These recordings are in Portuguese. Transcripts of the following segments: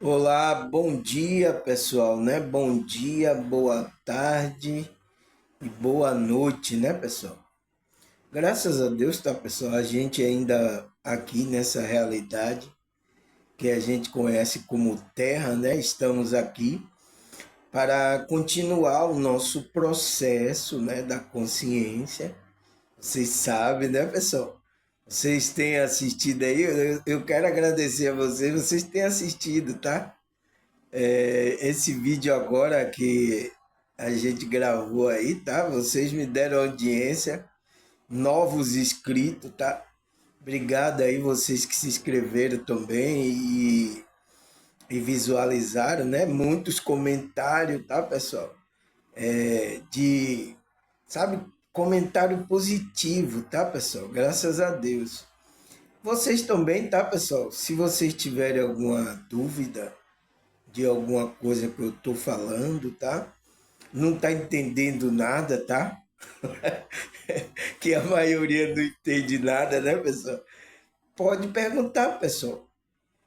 Olá, bom dia pessoal, né? Bom dia, boa tarde e boa noite, né pessoal? Graças a Deus, tá pessoal? A gente ainda aqui nessa realidade que a gente conhece como Terra, né? Estamos aqui para continuar o nosso processo, né, da consciência. Vocês sabem, né pessoal? Vocês têm assistido aí, eu quero agradecer a vocês têm assistido, tá? Esse vídeo agora que a gente gravou aí, tá? Vocês me deram audiência, novos inscritos, tá? Obrigado aí vocês que se inscreveram também e visualizaram, né? Muitos comentários, tá, pessoal? Sabe, comentário positivo, tá, pessoal? Graças a Deus. Vocês também, tá, pessoal? Se vocês tiverem alguma dúvida de alguma coisa que eu tô falando, tá? Não tá entendendo nada, tá? Que a maioria não entende nada, né, pessoal? Pode perguntar, pessoal.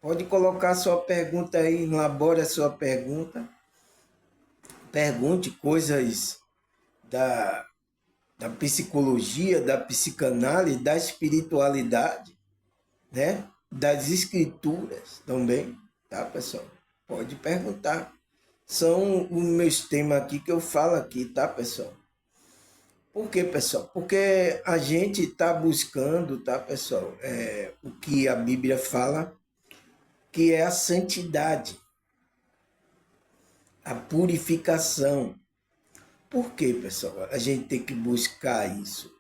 Pode colocar sua pergunta aí, elabore a sua pergunta. Pergunte coisas da, da psicologia, da psicanálise, da espiritualidade, né? Das escrituras também, tá, pessoal? Pode perguntar. São os meus temas aqui que eu falo aqui, tá, pessoal? Por quê, pessoal? Porque a gente está buscando, tá, pessoal? O que a Bíblia fala, que é a santidade, a purificação. Por quê, pessoal? A gente tem que buscar isso.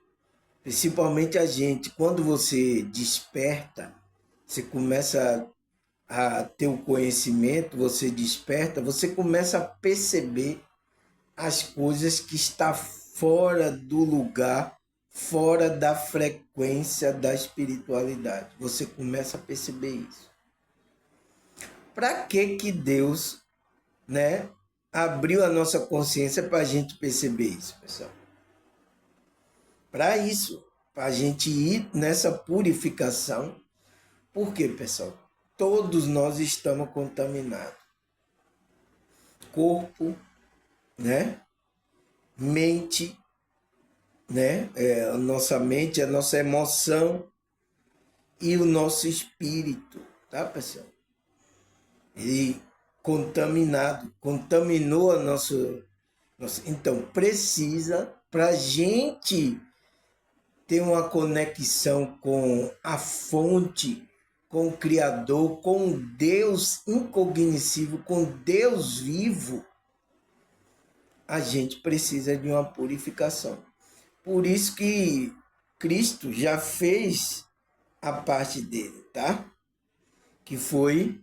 Principalmente a gente, quando você desperta, você começa a ter o conhecimento, você desperta, você começa a perceber as coisas que está fora do lugar, fora da frequência da espiritualidade. Você começa a perceber isso. Para que Deus, né, abriu a nossa consciência para a gente perceber isso, pessoal? Para isso, para a gente ir nessa purificação. Por quê, pessoal? Todos nós estamos contaminados. Corpo, né? Mente, né? A nossa mente, a nossa emoção e o nosso espírito, tá, pessoal? Ele contaminado, contaminou a nosso. Então, precisa, para a gente ter uma conexão com a fonte, com o Criador, com Deus incognoscível, com Deus vivo, a gente precisa de uma purificação. Por isso que Cristo já fez a parte dele, tá? Que foi,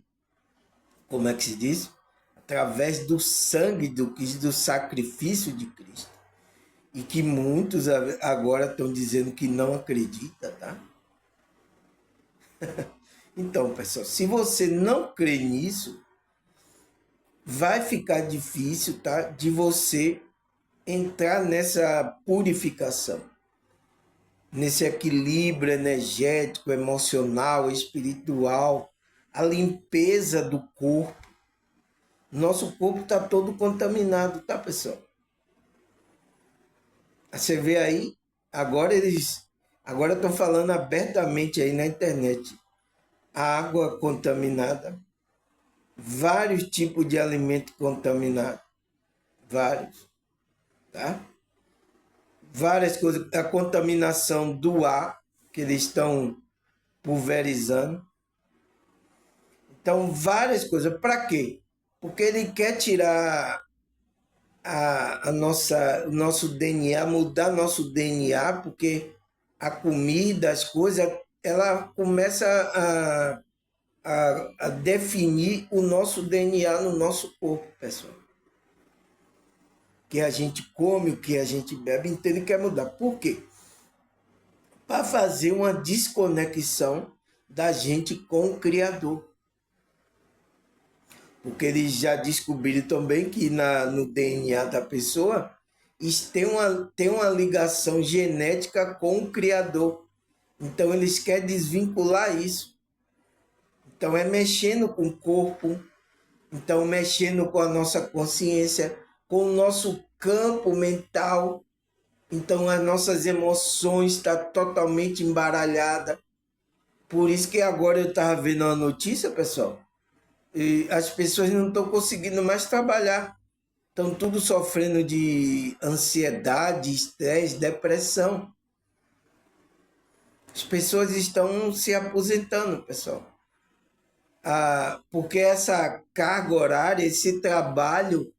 como é que se diz? Através do sangue do Cristo, do sacrifício de Cristo. E que muitos agora estão dizendo que não acreditam, tá? Então, pessoal, se você não crê nisso, vai ficar difícil, tá? De você entrar nessa purificação, nesse equilíbrio energético, emocional, espiritual, a limpeza do corpo. Nosso corpo está todo contaminado, tá, pessoal? Você vê aí, agora estão falando abertamente aí na internet. A água contaminada, vários tipos de alimento contaminado, vários, tá? Várias coisas, a contaminação do ar que eles estão pulverizando. Então, várias coisas. Para quê? Porque ele quer tirar o nosso DNA, mudar nosso DNA, porque a comida, as coisas, ela começa a definir o nosso DNA no nosso corpo, pessoal. Que a gente come, o que a gente bebe, então ele quer mudar. Por quê? Para fazer uma desconexão da gente com o Criador. Porque eles já descobriram também que no DNA da pessoa tem uma ligação genética com o Criador. Então eles querem desvincular isso. Então é mexendo com o corpo, Então, mexendo com a nossa consciência, com o nosso campo mental. Então, as nossas emoções estão totalmente embaralhadas. Por isso que agora eu estava vendo uma notícia, pessoal, e as pessoas não estão conseguindo mais trabalhar. Estão tudo sofrendo de ansiedade, estresse, depressão. As pessoas estão se aposentando, pessoal. Porque essa carga horária, esse trabalho,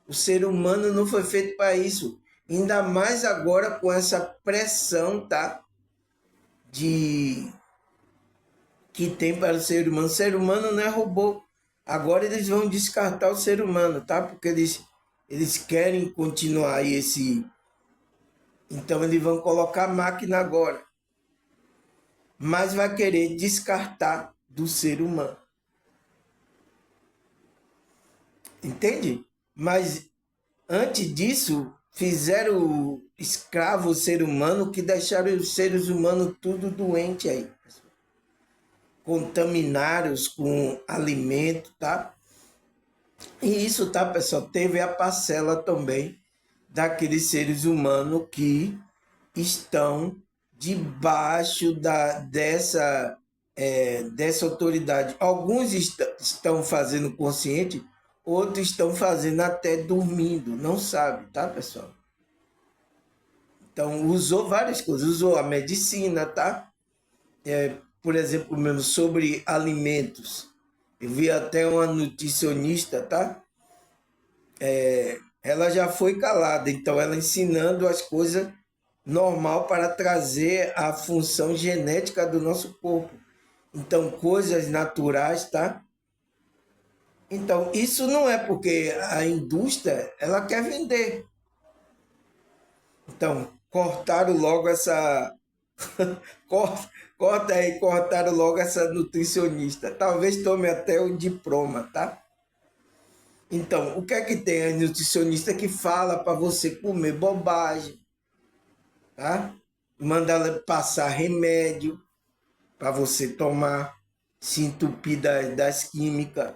o ser humano não foi feito para isso. Ainda mais agora com essa pressão, tá? De que tem para o ser humano. O ser humano não é robô. Agora eles vão descartar o ser humano, tá? Porque eles querem continuar esse. Então eles vão colocar máquina agora. Mas vai querer descartar do ser humano. Entende? Mas antes disso, fizeram escravo o ser humano que deixaram os seres humanos tudo doente aí. Contaminados com alimento, tá? E isso, tá, pessoal? Teve a parcela também daqueles seres humanos que estão debaixo dessa autoridade. Alguns estão fazendo consciente, outros estão fazendo até dormindo, não sabe, tá, pessoal? Então, usou várias coisas, usou a medicina, tá? Por exemplo, mesmo sobre alimentos. Eu vi até uma nutricionista, tá? Ela já foi calada, então ela ensinando as coisas normal para trazer a função genética do nosso corpo. Então, coisas naturais, tá? Então, isso não é porque a indústria, ela quer vender. Então, cortaram logo essa corta, corta aí, cortaram logo essa nutricionista. Talvez tome até o diploma, tá? Então, o que é que tem a nutricionista que fala para você comer bobagem, tá? Manda ela passar remédio para você tomar, se entupir das químicas.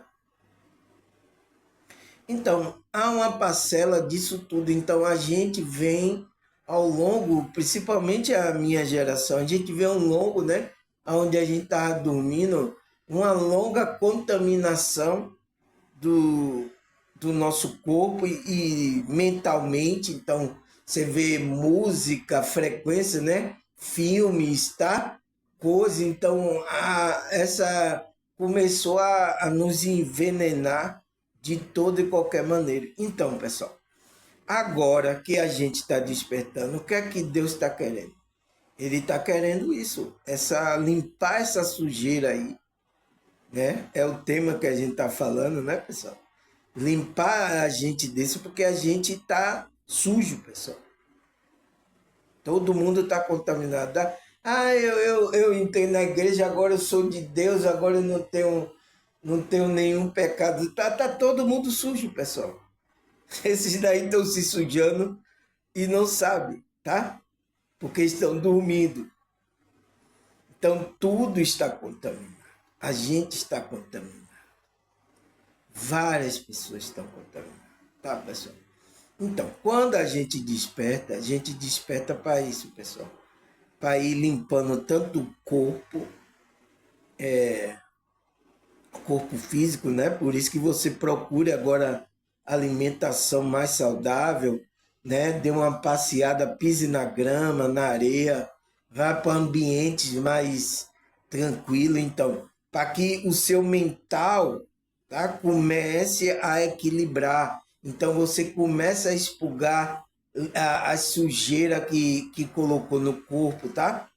Então, há uma parcela disso tudo. Então, a gente vem ao longo, principalmente a minha geração, a gente vê ao longo, né? Onde a gente estava dormindo, uma longa contaminação do, do nosso corpo e mentalmente. Então, você vê música, frequência, né? Filmes, tá? Coisa. Então, essa começou a nos envenenar de toda e qualquer maneira. Então, pessoal, agora que a gente está despertando, o que é que Deus está querendo? Ele está querendo isso, limpar essa sujeira aí, né? É o tema que a gente está falando, né, pessoal? Limpar a gente disso, porque a gente está sujo, pessoal. Todo mundo está contaminado. Eu entrei na igreja, agora eu sou de Deus, agora eu não tenho nenhum pecado. Tá todo mundo sujo, pessoal. Esses daí estão se sujando e não sabem, tá? Porque estão dormindo. Então tudo está contaminado. A gente está contaminado. Várias pessoas estão contaminadas, tá, pessoal? Então, quando a gente desperta para isso, pessoal. Para ir limpando tanto o corpo físico, né? Por isso que você procure agora alimentação mais saudável, né? Dê uma passeada, pise na grama, na areia, vá para ambientes mais tranquilos, então, para que o seu mental, tá, comece a equilibrar. Então você começa a expurgar a sujeira que colocou no corpo, tá?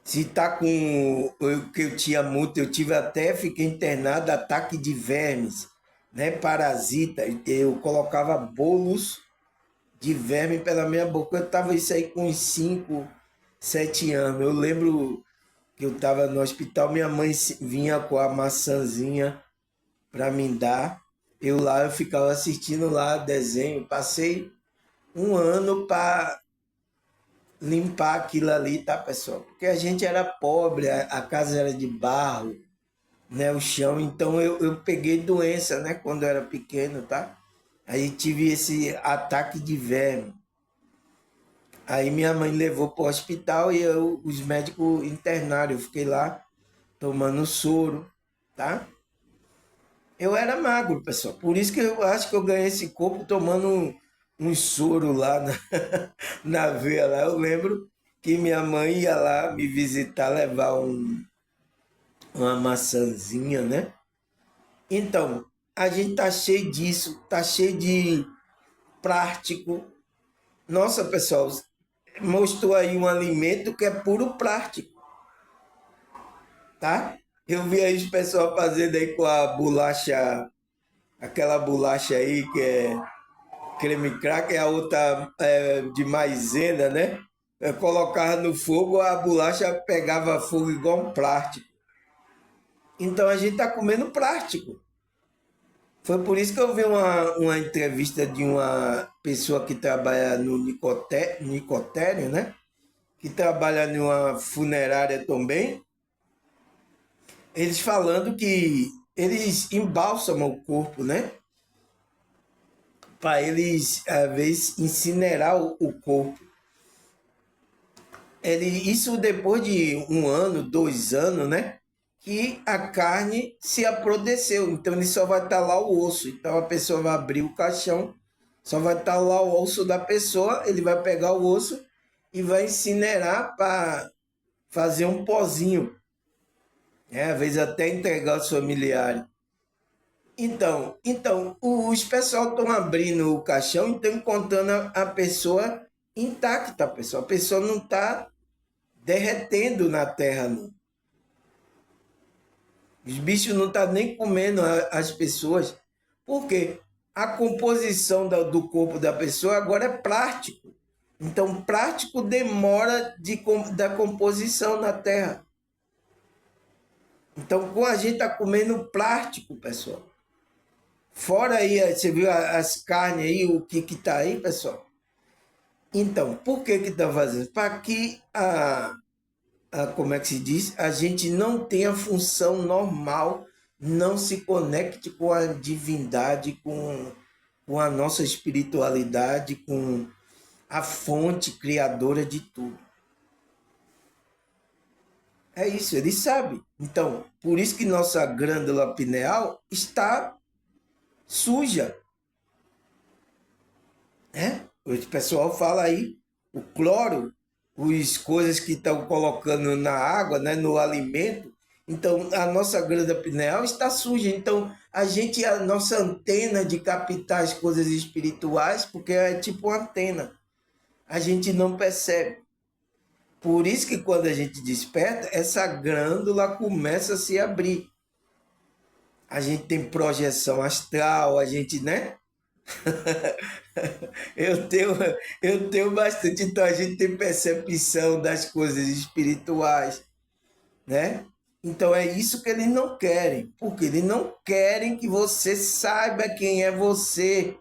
Se tá com o que eu tinha muito, eu tive até, fiquei internado, ataque de vermes, né? Parasita. Eu colocava bolos de verme pela minha boca. Eu tava isso aí com uns 5, 7 anos. Eu lembro que eu tava no hospital, minha mãe vinha com a maçãzinha para me dar. Eu ficava assistindo lá desenho. Passei um ano para limpar aquilo ali, tá, pessoal? Porque a gente era pobre, a casa era de barro, né, o chão. Então eu peguei doença, né, quando eu era pequeno, tá? Aí tive esse ataque de verme. Aí minha mãe levou para o hospital e os médicos internaram. Eu fiquei lá tomando soro, tá? Eu era magro, pessoal. Por isso que eu acho que eu ganhei esse corpo tomando um soro lá na, na veia lá. Eu lembro que minha mãe ia lá me visitar, levar uma maçãzinha, né? Então, a gente tá cheio disso, tá cheio de plástico. Nossa, pessoal, mostrou aí um alimento que é puro plástico, tá? Eu vi aí os pessoal fazendo aí com a bolacha, aquela bolacha aí que é creme cracker, a outra é de maisena, né? Eu colocava no fogo, a bolacha pegava fogo igual um plástico. Então a gente tá comendo plástico. Foi por isso que eu vi uma entrevista de uma pessoa que trabalha no Nicotério, né? Que trabalha numa funerária também. Eles falando que eles embalsamam o corpo, né? Para eles, às vezes, incinerar o corpo. Isso depois de 1 ano, 2 anos, né? Que a carne se aprodeceu. Então ele só vai estar lá o osso. Então a pessoa vai abrir o caixão, só vai estar lá o osso da pessoa, ele vai pegar o osso e vai incinerar para fazer um pozinho. Às vezes até entregar aos familiares. Então, os pessoal estão abrindo o caixão e estão encontrando a pessoa intacta, pessoal. A pessoa não está derretendo na terra, não. Os bichos não estão nem comendo as pessoas. Por quê? A composição do corpo da pessoa agora é plástico. Então, plástico demora da composição na terra. Então, com a gente está comendo plástico, pessoal. Fora aí, você viu as carnes aí, o que está aí, pessoal? Então, por que está fazendo? Para que como é que se diz? A gente não tenha função normal, não se conecte com a divindade, com a nossa espiritualidade, com a fonte criadora de tudo. É isso, ele sabe. Então, por isso que nossa glândula pineal está suja, né? O pessoal fala aí, o cloro, as coisas que estão colocando na água, né, no alimento. Então, a nossa glândula pineal está suja. Então, a nossa antena de captar as coisas espirituais, porque é tipo uma antena, a gente não percebe. Por isso que quando a gente desperta, essa glândula começa a se abrir. A gente tem projeção astral, a gente, né? Eu tenho, eu tenho bastante, então a gente tem percepção das coisas espirituais, né? Então é isso que eles não querem, porque eles não querem que você saiba quem é você.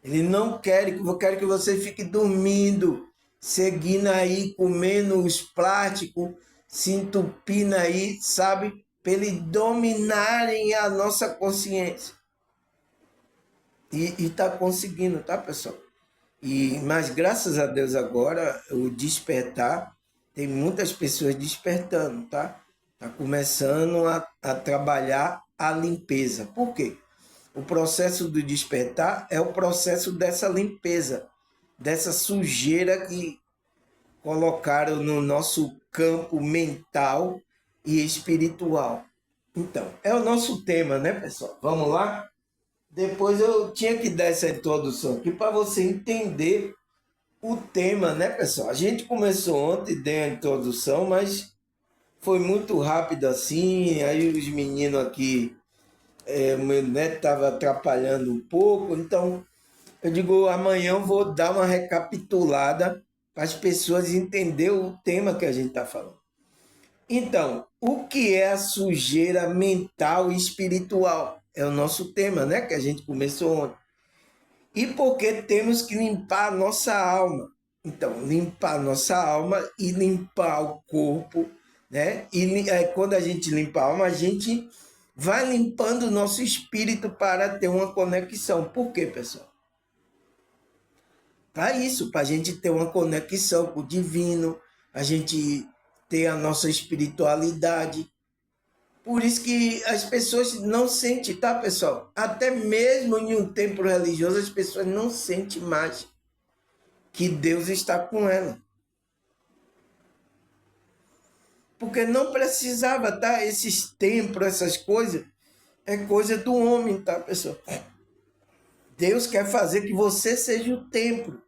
Eles não querem que você fique dormindo, seguindo aí, comendo os plásticos, se entupindo aí, sabe? Para eles dominarem a nossa consciência. E tá conseguindo, tá, pessoal? Mas graças a Deus agora, o despertar, tem muitas pessoas despertando, tá? Tá começando a trabalhar a limpeza. Por quê? O processo do despertar é o processo dessa limpeza, dessa sujeira que colocaram no nosso campo mental e espiritual. Então, é o nosso tema, né, pessoal? Vamos lá? Depois eu tinha que dar essa introdução aqui para você entender o tema, né, pessoal? A gente começou ontem, deu a introdução, mas foi muito rápido assim. Aí os meninos aqui, o meu neto estava atrapalhando um pouco, então eu digo, amanhã eu vou dar uma recapitulada para as pessoas entenderem o tema que a gente está falando. Então, o que é a sujeira mental e espiritual? É o nosso tema, né? Que a gente começou ontem. E porque temos que limpar a nossa alma. Então, limpar a nossa alma e limpar o corpo né? E quando a gente limpa a alma, a gente vai limpando o nosso espírito para ter uma conexão. Por quê, pessoal? Para isso, para a gente ter uma conexão com o divino, a gente ter a nossa espiritualidade. Por isso que as pessoas não sentem, tá, pessoal? Até mesmo em um templo religioso, as pessoas não sentem mais que Deus está com ela. Porque não precisava, tá? Esses templos, essas coisas, é coisa do homem, tá, pessoal? Deus quer fazer que você seja o templo.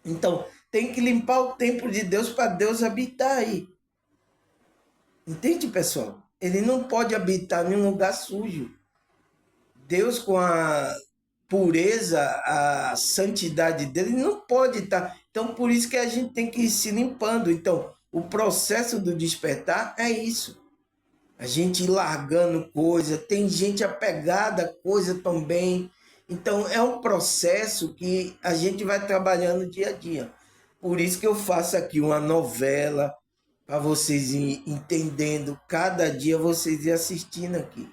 Então, tem que limpar o templo de Deus para Deus habitar aí. Entende, pessoal? Ele não pode habitar em um lugar sujo. Deus, com a pureza, a santidade dele, não pode estar. Então, por isso que a gente tem que ir se limpando. Então, o processo do despertar é isso. A gente ir largando coisa, tem gente apegada a coisa também. Então, é um processo que a gente vai trabalhando dia a dia. Por isso que eu faço aqui uma novela, para vocês ir entendendo, cada dia vocês ir assistindo aqui.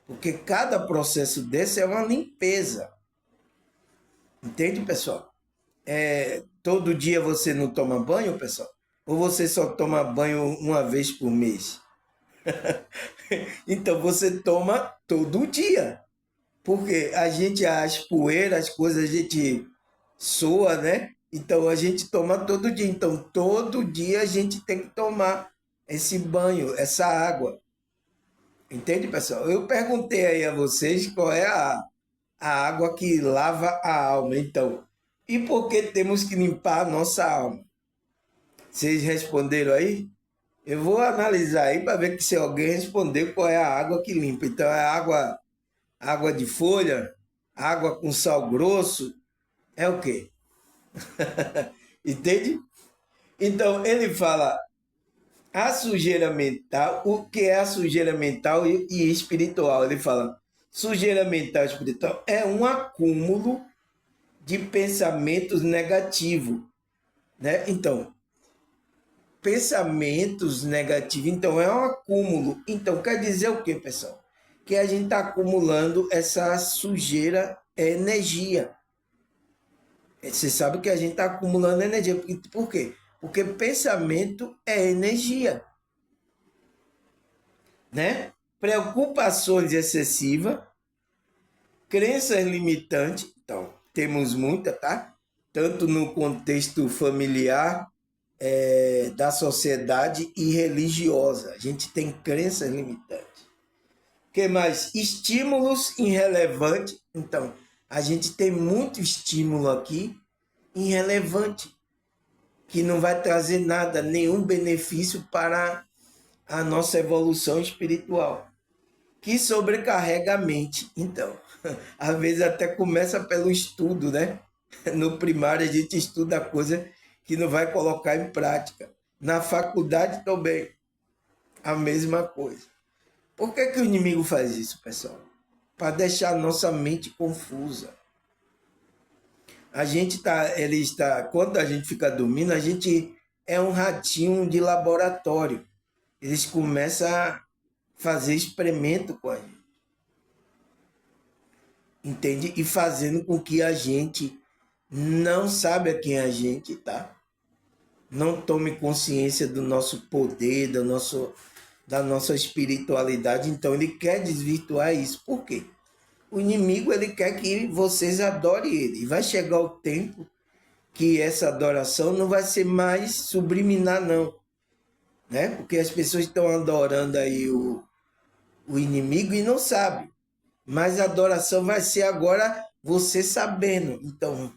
Porque cada processo desse é uma limpeza. Entende, pessoal? Todo dia você não toma banho, pessoal? Ou você só toma banho uma vez por mês? Então você toma todo dia. Porque a gente, as poeiras, as coisas, a gente soa, né? Então a gente toma todo dia. Então todo dia a gente tem que tomar esse banho, essa água. Entende, pessoal? Eu perguntei aí a vocês qual é a água que lava a alma. Então, e por que temos que limpar a nossa alma? Vocês responderam aí? Eu vou analisar aí para ver que se alguém responder qual é a água que limpa. Então, é água de folha, água com sal grosso, é o quê? Entende? Então, ele fala a sujeira mental, o que é a sujeira mental e espiritual? Ele fala, sujeira mental e espiritual é um acúmulo de pensamentos negativos, né? Então, pensamentos negativos, então é um acúmulo. Então, quer dizer o que, pessoal? Que a gente está acumulando essa sujeira, energia. Você sabe que a gente está acumulando energia. Por quê? Porque pensamento é energia, né? Preocupações excessivas, crenças limitantes, então, temos muita, tá? Tanto no contexto familiar, da sociedade e religiosa. A gente tem crenças limitantes. O que mais? Estímulos irrelevantes. Então, a gente tem muito estímulo aqui irrelevante, que não vai trazer nada, nenhum benefício para a nossa evolução espiritual, que sobrecarrega a mente. Então, às vezes até começa pelo estudo, né? No primário a gente estuda coisa que não vai colocar em prática. Na faculdade também, a mesma coisa. Por que, que o inimigo faz isso, pessoal? Para deixar a nossa mente confusa. A gente ele está, quando a gente fica dormindo, a gente é um ratinho de laboratório. Eles começam a fazer experimento com a gente. Entende? E fazendo com que a gente não saiba quem a gente tá. Não tome consciência do nosso poder, da nossa espiritualidade. Então ele quer desvirtuar isso. Por quê? O inimigo ele quer que vocês adorem ele. E vai chegar o tempo que essa adoração não vai ser mais subliminar, não. Né? Porque as pessoas estão adorando aí o inimigo e não sabem. Mas a adoração vai ser agora você sabendo. Então,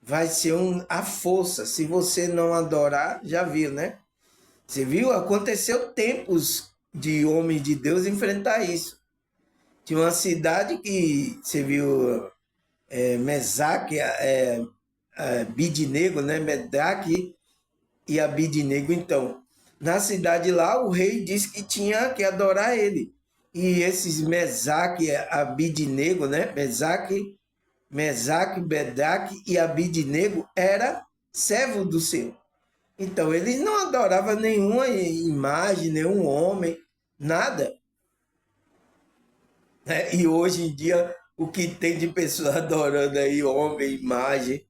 vai ser a força. Se você não adorar, já viu, né? Você viu? Aconteceu tempos de homens de Deus enfrentar isso. Tinha uma cidade que, você viu, Mesaque, Abidnego, né? Medaque e Abidnego. Então, na cidade lá, o rei disse que tinha que adorar ele. E esses Mesaque, Abidnego, né? Mesaque, Bedaque e Abidnego era servo do Senhor. Então, eles não adoravam nenhuma imagem, nenhum homem, nada. Né? E hoje em dia, o que tem de pessoas adorando aí, homem, imagem,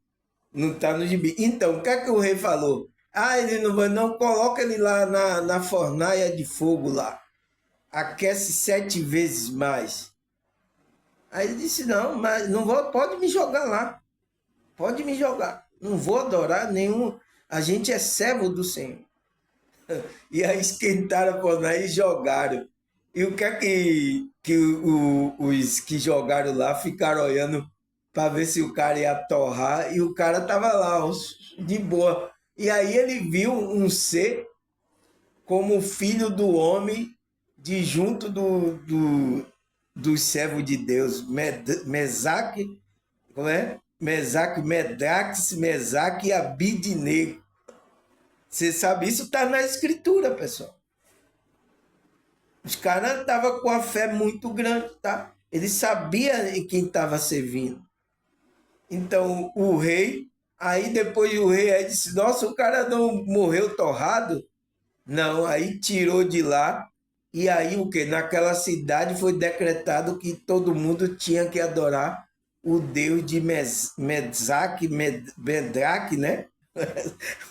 não está no gibi. Então, o que é que o rei falou? Ah, ele não vai, não, coloca ele lá na fornalha de fogo lá. Aquece 7 vezes mais. Aí ele disse, não, mas não vou, pode me jogar lá. Pode me jogar. Não vou adorar nenhum. A gente é servo do Senhor. E aí esquentaram a fornalha e jogaram. E o que é que os que jogaram lá ficaram olhando para ver se o cara ia torrar e o cara tava lá, de boa. E aí ele viu um ser como filho do homem de junto do servo de Deus, Mesaque, como é? Mesaque, Medrax, Mesaque e Abidnego. Você sabe, isso está na escritura, pessoal. Os caras estavam com a fé muito grande, tá? Eles sabiam em quem estava servindo. Então, o rei, aí depois o rei aí disse, nossa, o cara não morreu torrado? Não, aí tirou de lá, e aí o que? Naquela cidade foi decretado que todo mundo tinha que adorar o Deus de Mesaque, Medraque, né?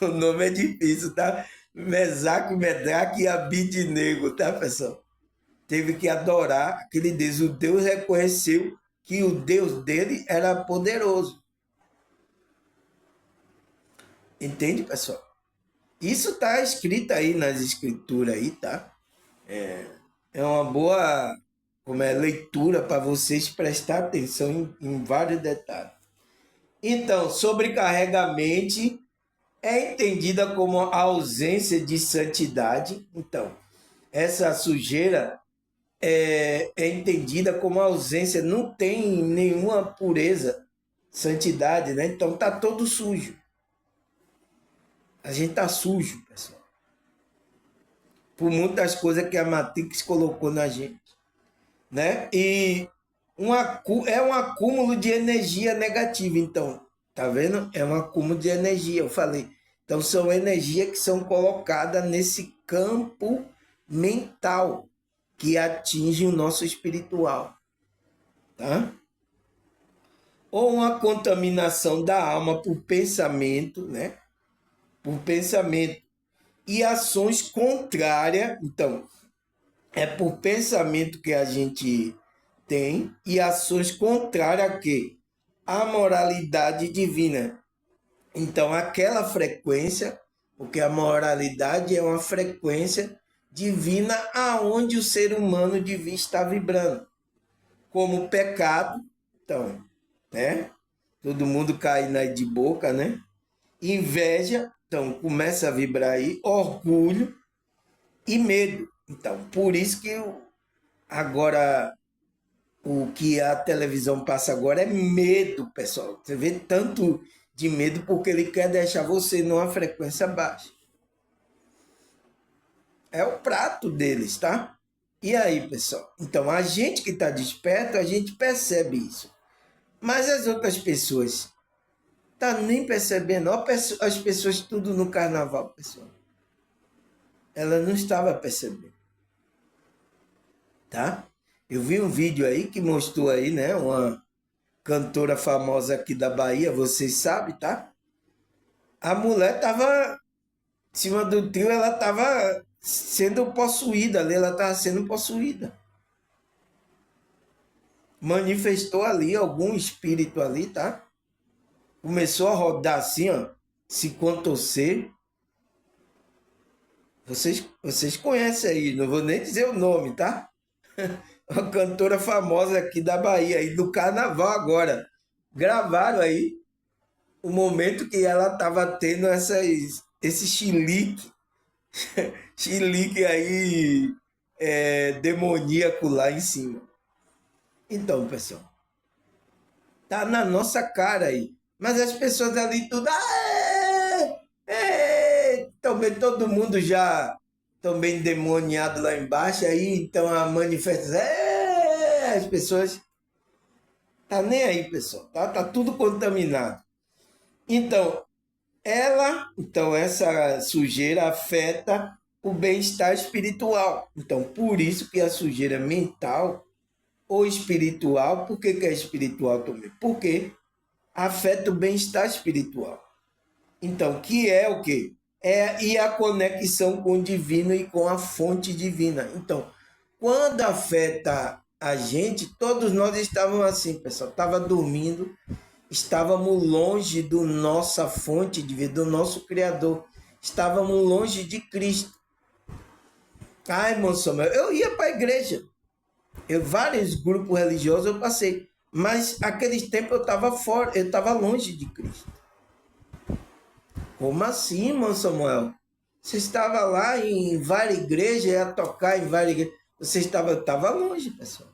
O nome é difícil, tá? Mesaque, Medraque e Abidnego, tá, pessoal? Teve que adorar aquele Deus. O Deus reconheceu que o Deus dele era poderoso. Entende, pessoal? Isso está escrito aí nas escrituras aí, tá? É uma boa como é, leitura para vocês prestar atenção em vários detalhes. Então, sobrecarregamente é entendida como a ausência de santidade. Então, essa sujeira é entendida como ausência, não tem nenhuma pureza, santidade, né? Então tá todo sujo. A gente tá sujo, pessoal. Por muitas coisas que a Matrix colocou na gente, né? E é um acúmulo de energia negativa, então, tá vendo? É um acúmulo de energia, eu falei. Então são energias que são colocadas nesse campo mental que atinge o nosso espiritual, tá? Ou uma contaminação da alma por pensamento, né? Por pensamento e ações contrárias. Então, é por pensamento que a gente tem e ações contrárias a quê? A moralidade divina. Então, aquela frequência, porque a moralidade é uma frequência divina aonde o ser humano devia estar vibrando. Como pecado, então, né? Todo mundo cai na de boca, né? Inveja, então começa a vibrar aí, orgulho e medo. Então, por isso que agora o que a televisão passa agora é medo, pessoal. Você vê tanto de medo porque ele quer deixar você numa frequência baixa. É o prato deles, tá? E aí, pessoal? Então, a gente que está desperto, a gente percebe isso. Mas as outras pessoas tá nem percebendo. Ó, as pessoas tudo no carnaval, pessoal. Ela não estava percebendo, tá? Eu vi um vídeo aí que mostrou aí, né, uma cantora famosa aqui da Bahia, vocês sabem, tá? A mulher tava em cima do trio, ela tava sendo possuída ali, ela tava sendo possuída. Manifestou ali algum espírito ali, tá? Começou a rodar assim, ó, se contorcer. Vocês conhecem aí, não vou nem dizer o nome, tá? Uma cantora famosa aqui da Bahia, e do carnaval agora. Gravaram aí o momento que ela estava tendo esse chilique, chilique aí demoníaco lá em cima. Então, pessoal, tá na nossa cara aí. Mas as pessoas ali tudo. Também todo mundo já também endemoniado lá embaixo, aí então a manifestação. As pessoas. Tá nem aí, pessoal. Tá tudo contaminado. Então, Então essa sujeira afeta o bem-estar espiritual. Então, por isso que a sujeira mental ou espiritual, por que é espiritual também? Porque afeta o bem-estar espiritual. Então, que é o quê? E a conexão com o divino e com a fonte divina. Então, quando afeta a gente, todos nós estávamos assim, pessoal, estava dormindo, estávamos longe do nossa fonte divina, do nosso Criador, estávamos longe de Cristo. Ai, irmão Samuel, eu ia para a igreja, vários grupos religiosos eu passei, mas aqueles tempos eu estava fora, eu estava longe de Cristo. Como assim, irmão Samuel? Você estava lá em várias igrejas, ia tocar em várias igrejas. Você estava longe, pessoal.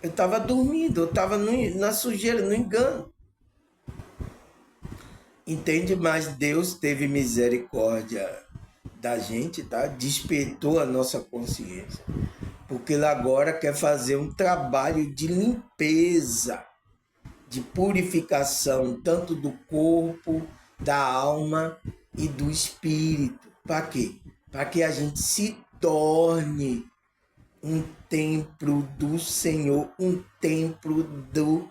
Eu estava dormindo, eu estava na sujeira, no engano. Entende? Mas Deus teve misericórdia da gente, tá? Despertou a nossa consciência. Porque Ele agora quer fazer um trabalho de limpeza, de purificação, tanto do corpo, da alma e do espírito. Para quê? Para que a gente se torne um templo do Senhor, um templo do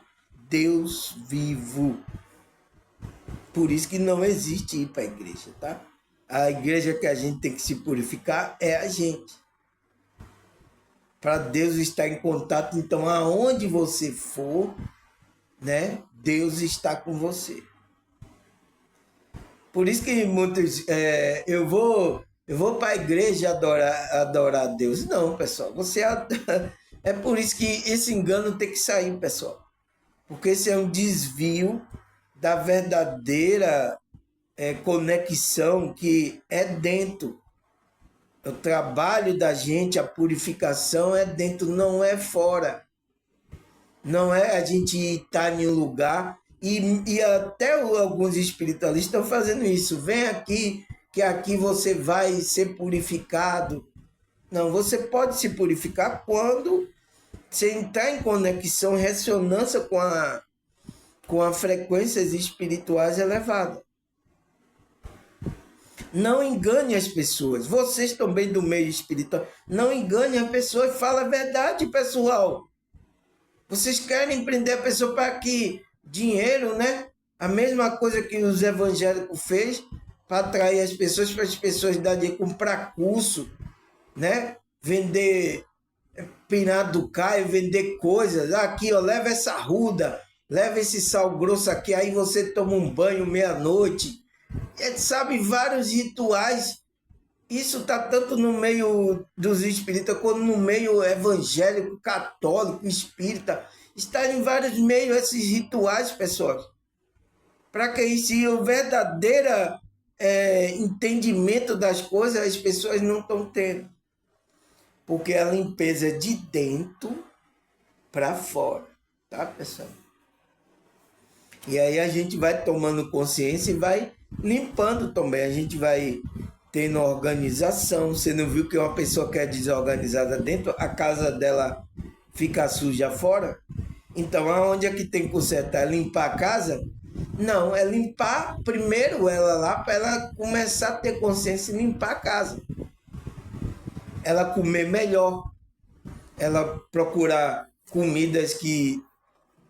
Deus vivo. Por isso que não existe ir para a igreja, tá? A igreja que a gente tem que se purificar é a gente. Para Deus estar em contato, então aonde você for, né? Deus está com você. Por isso que muitos, eu vou para a igreja adorar a Deus. Não, pessoal, é por isso que esse engano tem que sair, pessoal. Porque esse é um desvio da verdadeira conexão que é dentro. O trabalho da gente, a purificação é dentro, não é fora. Não é a gente estar em um lugar, e até alguns espiritualistas estão fazendo isso. Vem aqui, que aqui você vai ser purificado. Não, você pode se purificar quando você entrar em conexão, ressonância com as frequências espirituais elevadas. Não engane as pessoas. Vocês também do meio espiritual, não engane as pessoas. Fala a verdade, pessoal. Vocês querem prender a pessoa para que dinheiro, né? A mesma coisa que os evangélicos fez para atrair as pessoas darem comprar curso, né? Vender pirado do Caio, vender coisas. Aqui, ó, leva essa arruda, leva esse sal grosso aqui, aí você toma um banho meia-noite. Sabe, vários rituais. Isso está tanto no meio dos espíritas quanto no meio evangélico, católico, espírita. Está em vários meios esses rituais, pessoal. Para que isso, o verdadeiro entendimento das coisas, as pessoas não estão tendo. Porque a limpeza é de dentro para fora. Tá, pessoal? E aí a gente vai tomando consciência e vai limpando também. A gente vai tendo organização. Você não viu que uma pessoa que é desorganizada dentro, a casa dela fica suja fora? Então, aonde é que tem que consertar? É limpar a casa? Não, é limpar primeiro ela lá, para ela começar a ter consciência e limpar a casa. Ela comer melhor. Ela procurar comidas que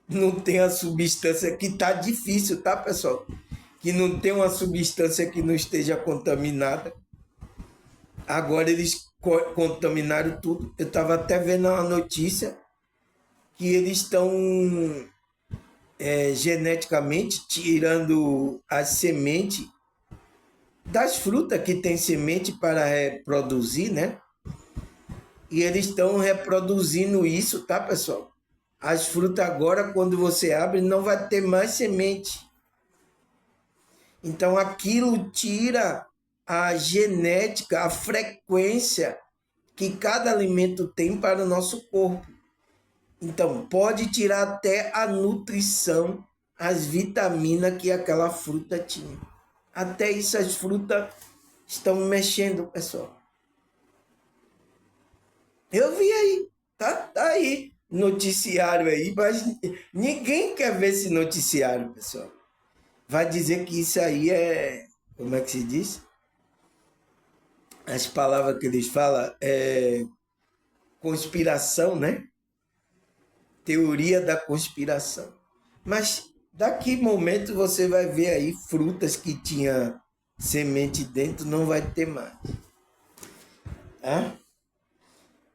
não tem a substância, que tá difícil, tá, pessoal? Que não tem uma substância que não esteja contaminada. Agora eles contaminaram tudo. Eu estava até vendo uma notícia que eles estão geneticamente tirando as sementes das frutas que tem semente para reproduzir, né? E eles estão reproduzindo isso, tá, pessoal? As frutas agora, quando você abre, não vai ter mais semente. Então aquilo tira a genética, a frequência que cada alimento tem para o nosso corpo. Então pode tirar até a nutrição, as vitaminas que aquela fruta tinha. Até isso as frutas estão mexendo, pessoal. Eu vi aí, tá aí, noticiário aí, mas ninguém quer ver esse noticiário, pessoal. vai dizer que isso aí é, como é que se diz? As palavras que eles falam é conspiração, né? Teoria da conspiração. Mas daqui momento você vai ver aí frutas que tinha semente dentro, não vai ter mais. Tá?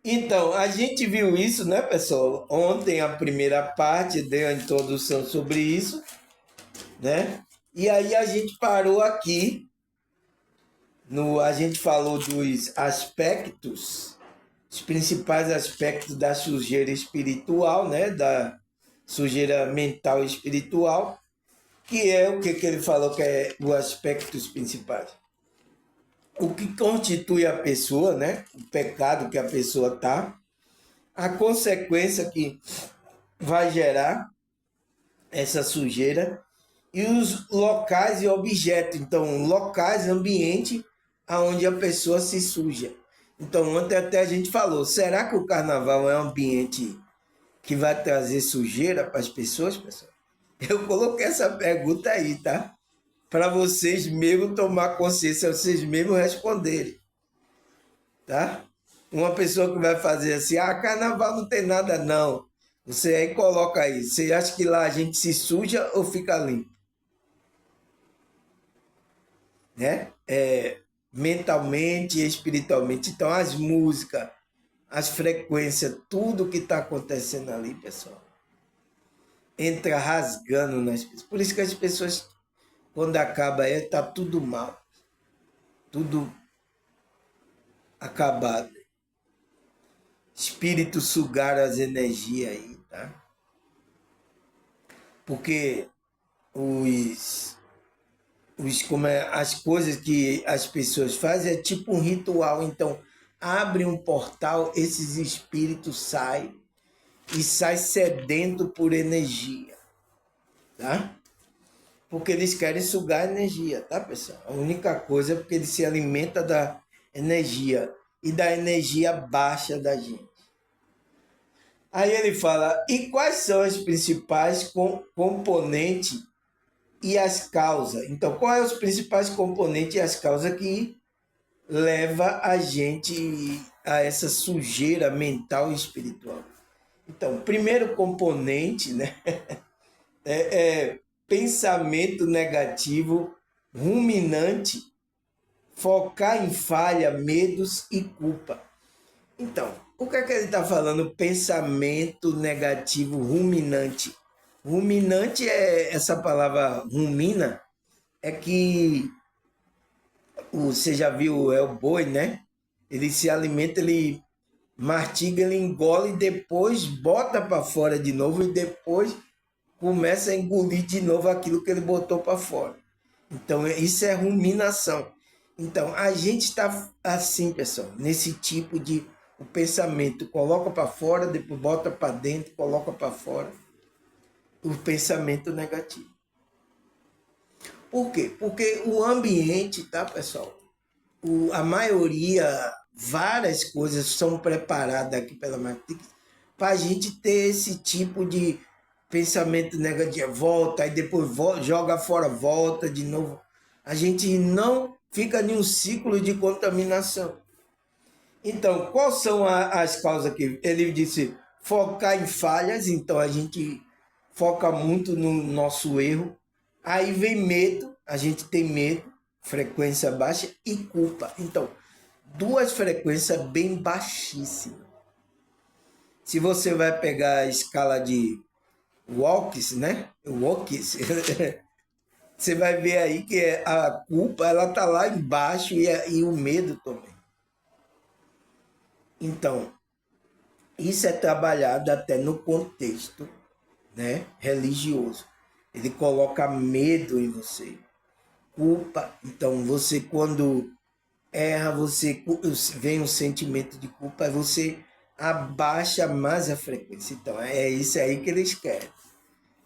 Então, a gente viu isso, né, pessoal? Ontem a primeira parte deu a introdução sobre isso, né? E aí a gente parou aqui, a gente falou dos aspectos, os principais aspectos da sujeira espiritual, né? Da sujeira mental e espiritual, que é o que ele falou que é os aspectos principais. O que constitui a pessoa, né? O pecado que a pessoa tá, a consequência que vai gerar essa sujeira e os locais e objetos. Então, locais, ambiente aonde a pessoa se suja. Então, ontem até a gente falou, será que o carnaval é um ambiente que vai trazer sujeira para as pessoas, pessoal? Eu coloquei essa pergunta aí, tá? Para vocês mesmos tomar consciência, vocês mesmos responderem, tá? Uma pessoa que vai fazer assim, carnaval não tem nada não. Você aí coloca aí, você acha que lá a gente se suja ou fica limpo, né? Mentalmente e espiritualmente. Então as músicas, as frequências, tudo que está acontecendo ali, pessoal, entra rasgando nas pessoas. Por isso que as pessoas, quando acaba aí, tá tudo mal, tudo acabado. Espírito sugar as energias aí, tá? Porque as coisas que as pessoas fazem é tipo um ritual. Então, abre um portal, esses espíritos saem e saem sedento por energia, tá? Porque eles querem sugar energia, tá, pessoal? A única coisa é porque eles se alimentam da energia e da energia baixa da gente. Aí ele fala, e quais são as principais componentes e as causas? Então, quais são os principais componentes e as causas que leva a gente a essa sujeira mental e espiritual? Então, o primeiro componente, né, é pensamento negativo, ruminante, focar em falha, medos e culpa. Então, o que é que ele está falando? Pensamento negativo, ruminante. Ruminante é essa palavra rumina, é que você já viu, é o boi, né? Ele se alimenta, ele mastiga, ele engole e depois bota para fora de novo e depois começa a engolir de novo aquilo que ele botou para fora. Então, isso é ruminação. Então, a gente está assim, pessoal, nesse tipo de o pensamento, coloca para fora, depois bota para dentro, coloca para fora, o pensamento negativo. Por quê? Porque o ambiente, tá, pessoal? A maioria, várias coisas são preparadas aqui pela Matrix para a gente ter esse tipo de pensamento negativo, volta, aí depois joga fora, volta de novo. A gente não fica em um ciclo de contaminação. Então, quais são as causas que ele disse? Focar em falhas, então a gente foca muito no nosso erro. Aí vem medo, a gente tem medo, frequência baixa, e culpa. Então, duas frequências bem baixíssimas. Se você vai pegar a escala de Walks, né? Walks, você vai ver aí que a culpa ela tá lá embaixo e o medo também. Então, isso é trabalhado até no contexto, né, religioso. Ele coloca medo em você, culpa. Então, você quando erra, você vem um sentimento de culpa, você abaixa mais a frequência. Então, é isso aí que eles querem.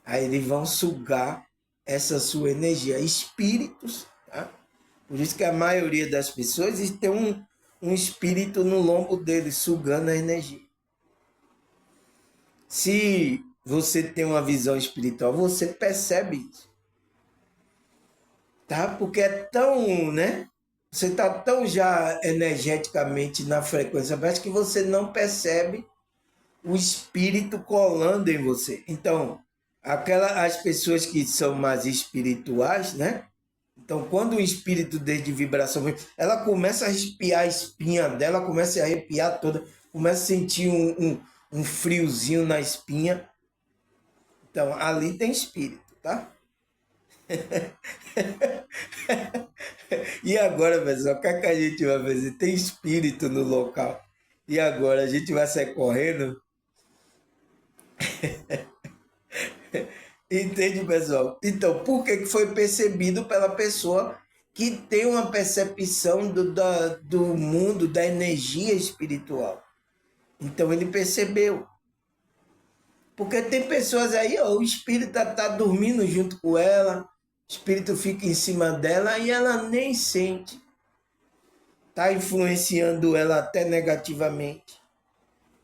Aí eles vão sugar essa sua energia. Espíritos, tá? Por isso que a maioria das pessoas tem um espírito no lombo deles, sugando a energia. Se você tem uma visão espiritual, você percebe isso. tá? Porque é tão, né? Você está tão já energeticamente na frequência baixa que você não percebe o espírito colando em você. Então, as pessoas que são mais espirituais, né? Então, quando o espírito desde vibração, ela começa a arrepiar a espinha dela, começa a arrepiar toda, começa a sentir um friozinho na espinha. Então, ali tem espírito, tá? E agora, pessoal, o que é que a gente vai fazer? Tem espírito no local. E agora a gente vai sair correndo? Entende, pessoal? Então, por que que foi percebido pela pessoa que tem uma percepção do mundo, da energia espiritual? Então, ele percebeu. Porque tem pessoas aí, ó, o espírito tá dormindo junto com ela, o espírito fica em cima dela e ela nem sente. Tá influenciando ela até negativamente.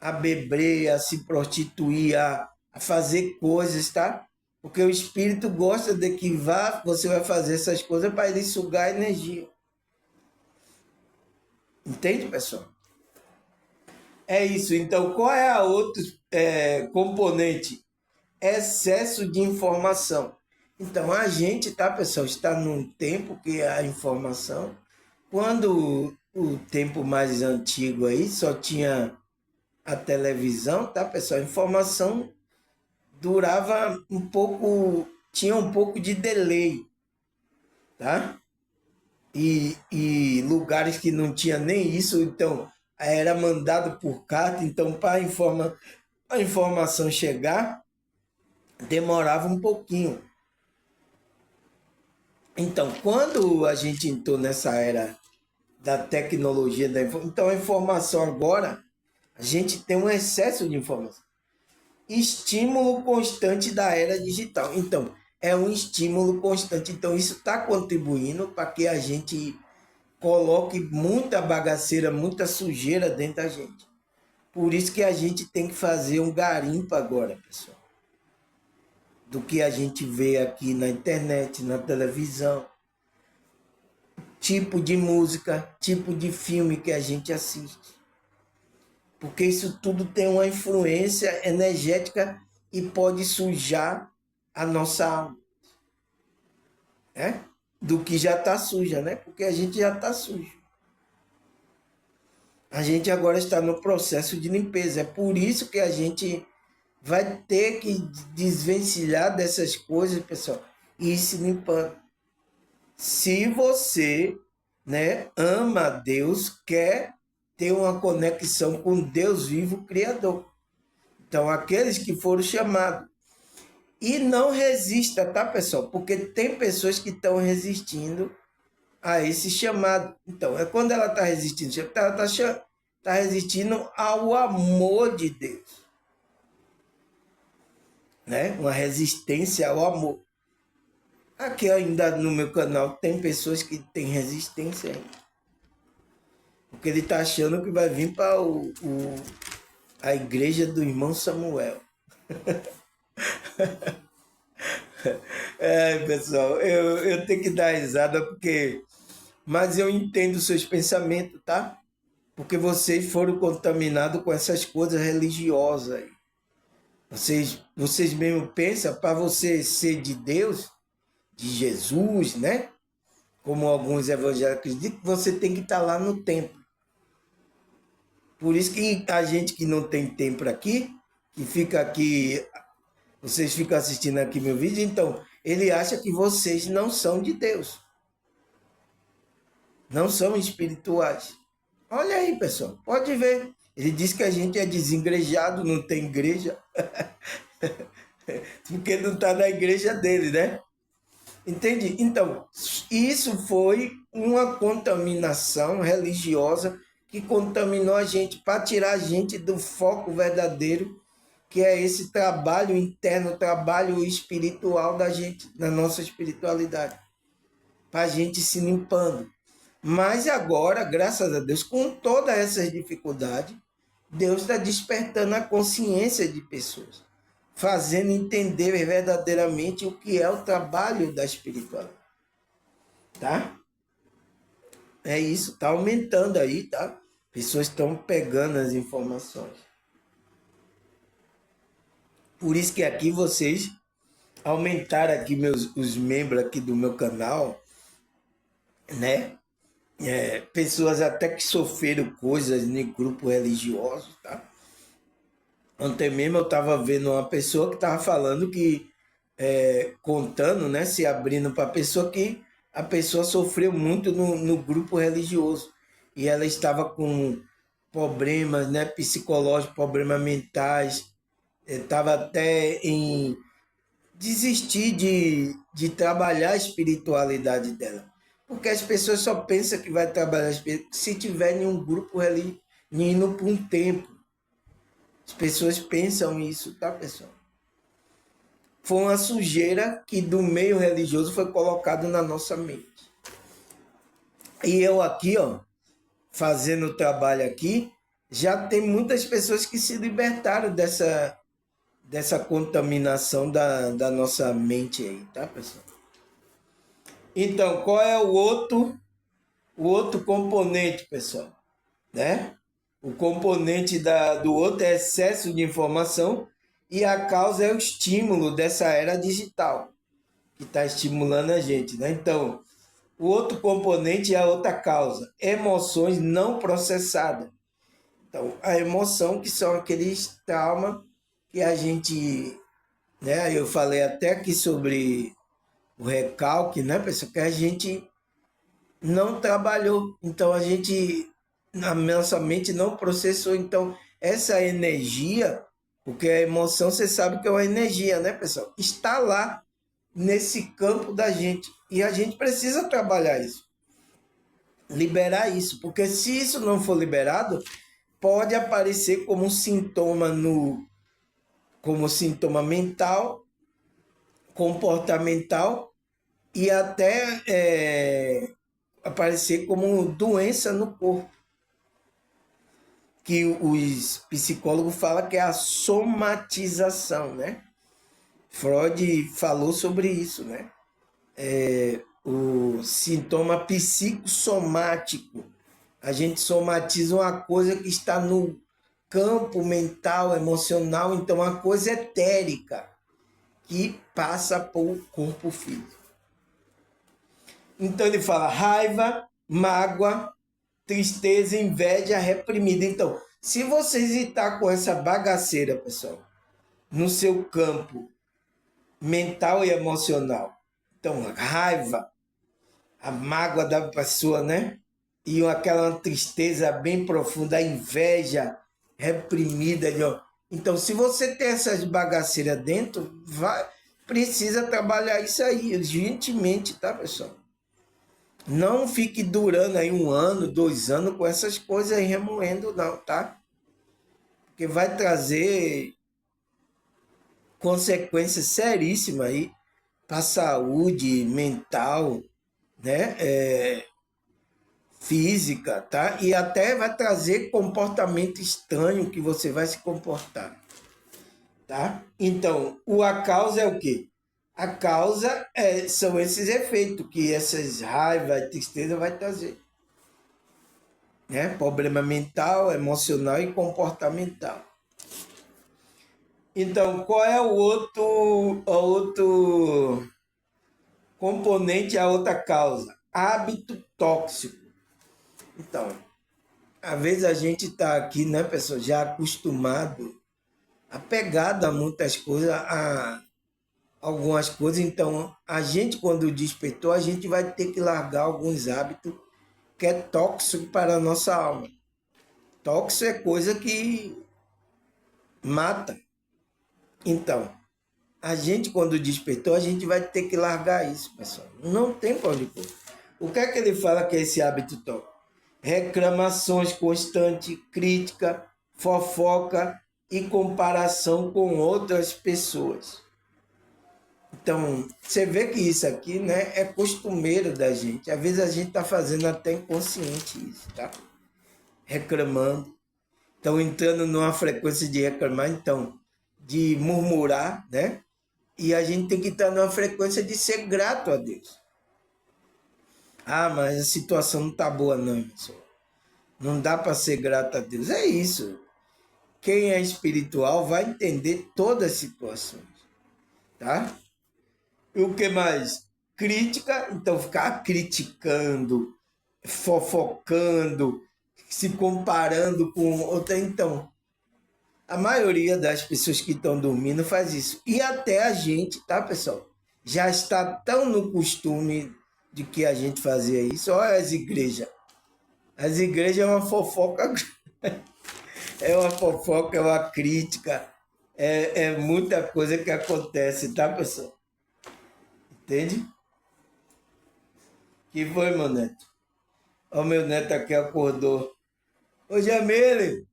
A beber, a se prostituir, a fazer coisas, tá? Porque o espírito gosta de que você vai fazer essas coisas para ele sugar energia. Entende, pessoal? É isso. Então, qual é a outra componente? Excesso de informação. Então, a gente, tá, pessoal, está num tempo que a informação, quando o tempo mais antigo aí só tinha a televisão, tá, pessoal? A informação durava um pouco, tinha um pouco de delay, tá? E lugares que não tinha nem isso, então era mandado por carta, então para a informação chegar, demorava um pouquinho. Então, quando a gente entrou nessa era da tecnologia, então a informação agora, a gente tem um excesso de informação. Estímulo constante da era digital. Então, é um estímulo constante. Então, isso está contribuindo para que a gente coloque muita bagaceira, muita sujeira dentro da gente. Por isso que a gente tem que fazer um garimpo agora, pessoal. Do que a gente vê aqui na internet, na televisão. Tipo de música, tipo de filme que a gente assiste. Porque isso tudo tem uma influência energética e pode sujar a nossa alma, né? Do que já está suja, né? Porque a gente já está sujo. A gente agora está no processo de limpeza. É por isso que a gente vai ter que desvencilhar dessas coisas, pessoal, e ir se limpando. Se você, né, ama a Deus, quer ter uma conexão com Deus vivo, Criador. Então, aqueles que foram chamados. E não resista, tá, pessoal? Porque tem pessoas que estão resistindo a esse chamado. Então, é quando ela está resistindo, ela está resistindo ao amor de Deus. Né? Uma resistência ao amor. Aqui ainda no meu canal tem pessoas que têm resistência ainda. Porque ele está achando que vai vir para a igreja do irmão Samuel. É, pessoal, eu tenho que dar risada porque... Mas eu entendo os seus pensamentos, tá? Porque vocês foram contaminados com essas coisas religiosas aí. Vocês mesmo pensam, para você ser de Deus, de Jesus, né? Como alguns evangélicos dizem, você tem que estar lá no templo. Por isso que a gente que não tem templo aqui, que fica aqui, vocês ficam assistindo aqui meu vídeo, então ele acha que vocês não são de Deus. Não são espirituais. Olha aí, pessoal, pode ver. Ele diz que a gente é desengrejado, não tem igreja. Porque não está na igreja dele, né? Entende? Então, isso foi uma contaminação religiosa que contaminou a gente para tirar a gente do foco verdadeiro, que é esse trabalho interno, trabalho espiritual da gente, na nossa espiritualidade, para a gente se limpando. Mas agora, graças a Deus, com todas essas dificuldades, Deus está despertando a consciência de pessoas, fazendo entender verdadeiramente o que é o trabalho da espiritualidade. tá? É isso, tá aumentando aí, tá? Pessoas estão pegando as informações. Por isso que aqui vocês aumentaram aqui os membros aqui do meu canal, né? Pessoas até que sofreram coisas em grupo religioso, tá? Ontem mesmo eu estava vendo uma pessoa que estava falando que, contando, né, se abrindo para a pessoa que a pessoa sofreu muito no grupo religioso e ela estava com problemas, né, psicológicos, problemas mentais, estava até em desistir de trabalhar a espiritualidade dela. Porque as pessoas só pensam que vai trabalhar se tiver em um grupo religioso por um tempo. As pessoas pensam isso, tá, pessoal? Foi uma sujeira que do meio religioso foi colocado na nossa mente. E eu aqui, ó, fazendo o trabalho aqui, já tem muitas pessoas que se libertaram dessa contaminação da nossa mente aí, tá, pessoal? Então, qual é o outro componente, pessoal? Né? O componente do outro é excesso de informação e a causa é o estímulo dessa era digital, que está estimulando a gente, né? Então, o outro componente é a outra causa, emoções não processadas. Então, a emoção, que são aqueles traumas que a gente, né? Eu falei até aqui sobre o recalque, né, pessoal? Que a gente não trabalhou. Então, na nossa mente não processou. Então, essa energia, porque a emoção, você sabe que é uma energia, né, pessoal? Está lá nesse campo da gente. E a gente precisa trabalhar isso, liberar isso, porque se isso não for liberado, pode aparecer como um sintoma como sintoma mental, comportamental e até aparecer como doença no corpo, que os psicólogos falam que é a somatização, né? Freud falou sobre isso, né? O sintoma psicossomático. A gente somatiza uma coisa que está no campo mental, emocional, então uma coisa etérica que passa para o corpo físico. Então ele fala raiva, mágoa, tristeza, inveja reprimida. Então, se vocês estão com essa bagaceira, pessoal, no seu campo mental e emocional, então raiva, a mágoa da pessoa, né? E aquela tristeza bem profunda, a inveja reprimida. Então, se você tem essas bagaceiras dentro, precisa trabalhar isso aí urgentemente, tá, pessoal? Não fique durando aí 1 ano, 2 anos com essas coisas aí remoendo, não, tá? Porque vai trazer consequências seríssimas aí para a saúde mental, né? Física, tá? E até vai trazer comportamento estranho que você vai se comportar, tá? Então, a causa é o quê? A causa são esses efeitos que essas raivas e tristeza vai trazer, né? Problema mental, emocional e comportamental. Então, qual é o outro componente, a outra causa? Hábito tóxico. Então, às vezes a gente está aqui, né, pessoal, já acostumado, apegado a muitas coisas, a algumas coisas. Então, a gente, quando despertou, a gente vai ter que largar alguns hábitos que é tóxico para a nossa alma. Tóxico é coisa que mata. Então, a gente, quando despertou, a gente vai ter que largar isso, pessoal. Não tem para onde pôr. O que é que ele fala que é esse hábito tóxico? Reclamações constantes, crítica, fofoca e comparação com outras pessoas. Então, você vê que isso aqui, né, é costumeiro da gente. Às vezes a gente está fazendo até inconsciente isso, tá? Reclamando. Então, entrando numa frequência de reclamar, então, de murmurar, né? E a gente tem que estar numa frequência de ser grato a Deus. Ah, mas a situação não tá boa não, pessoal. Não dá para ser grato a Deus. É isso. Quem é espiritual vai entender todas as situações, tá? E o que mais? Crítica, então ficar criticando, fofocando, se comparando com outra. Então, a maioria das pessoas que estão dormindo faz isso. E até a gente, tá, pessoal? Já está tão no costume de que a gente fazia isso. Olha as igrejas. As igrejas é uma fofoca, é uma fofoca, é uma crítica, é muita coisa que acontece, tá, pessoal? Entende? Que foi, meu neto? Ó, meu neto aqui acordou. Ô, Jamile,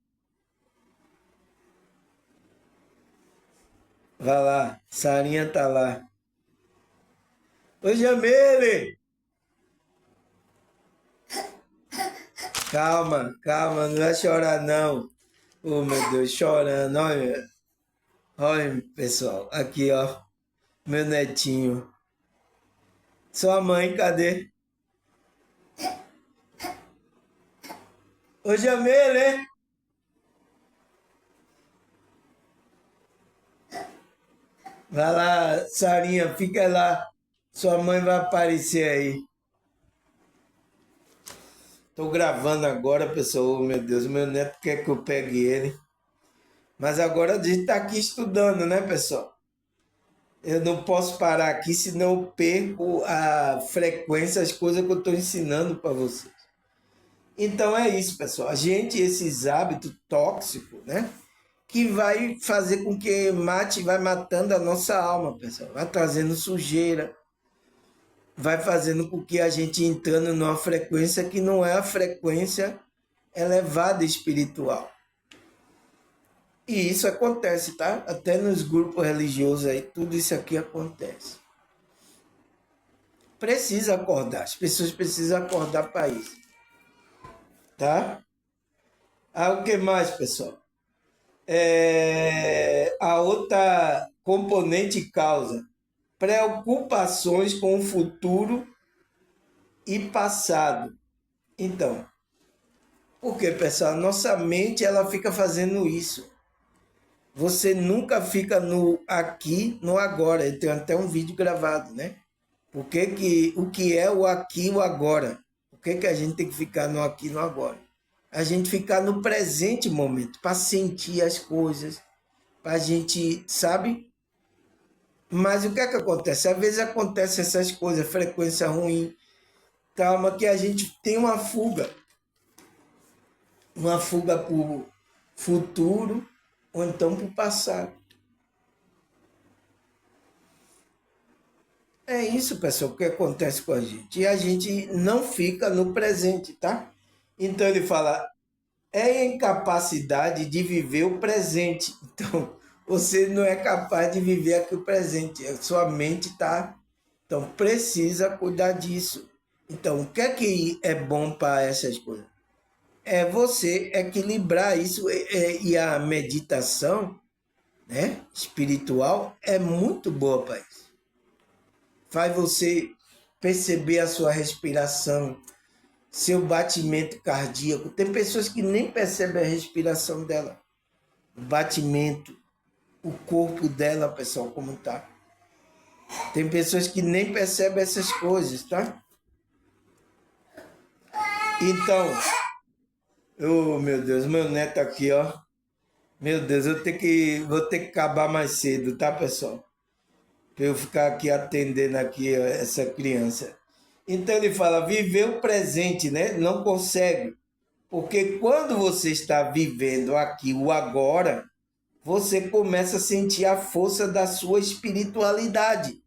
vai lá, Sarinha tá lá. Ô, Jamile, calma, calma, não vai chorar não. Oh, meu Deus, chorando, olha. Olha, pessoal, aqui, ó, meu netinho. Sua mãe, cadê? Ô, Jamile, vai lá, Sarinha, fica lá. Sua mãe vai aparecer aí. Tô gravando agora, pessoal. Oh, meu Deus, meu neto quer que eu pegue ele. Mas agora a gente tá aqui estudando, né, pessoal? Eu não posso parar aqui, senão eu perco a frequência, as coisas que eu estou ensinando para vocês. Então é isso, pessoal. A gente, esses hábitos tóxicos, né? Que vai fazer com que mate, vai matando a nossa alma, pessoal. Vai trazendo sujeira, vai fazendo com que a gente entrando numa frequência que não é a frequência elevada espiritual. E isso acontece, tá? Até nos grupos religiosos aí, tudo isso aqui acontece. Precisa acordar, as pessoas precisam acordar para isso, tá? Ah, o que mais, pessoal? A outra componente causa preocupações com o futuro e passado. Então, porque, pessoal, nossa mente ela fica fazendo isso. Você nunca fica no aqui, no agora. Eu tenho até um vídeo gravado, né? O que é o aqui e o agora? Por que a gente tem que ficar no aqui e no agora? A gente ficar no presente momento, para sentir as coisas, para a gente, sabe? Mas o que é que acontece? Às vezes acontecem essas coisas, frequência ruim, calma, que a gente tem uma fuga para o futuro ou então para o passado. É isso, pessoal, que acontece com a gente. E a gente não fica no presente, tá? Então ele fala, é a incapacidade de viver o presente. Então, você não é capaz de viver aqui o presente. A sua mente está. Então, precisa cuidar disso. Então, o que é bom para essas coisas? É você equilibrar isso. E a meditação, né, espiritual é muito boa para isso. Faz você perceber a sua respiração, seu batimento cardíaco. Tem pessoas que nem percebem a respiração dela, o batimento, o corpo dela, pessoal, como tá. Tem pessoas que nem percebem essas coisas, tá? Então, oh meu Deus, meu neto aqui, ó. Meu Deus, vou ter que acabar mais cedo, tá, pessoal? Para eu ficar aqui atendendo aqui ó, essa criança. Então ele fala, viver o presente, né? Não consegue. Porque quando você está vivendo aqui o agora, você começa a sentir a força da sua espiritualidade.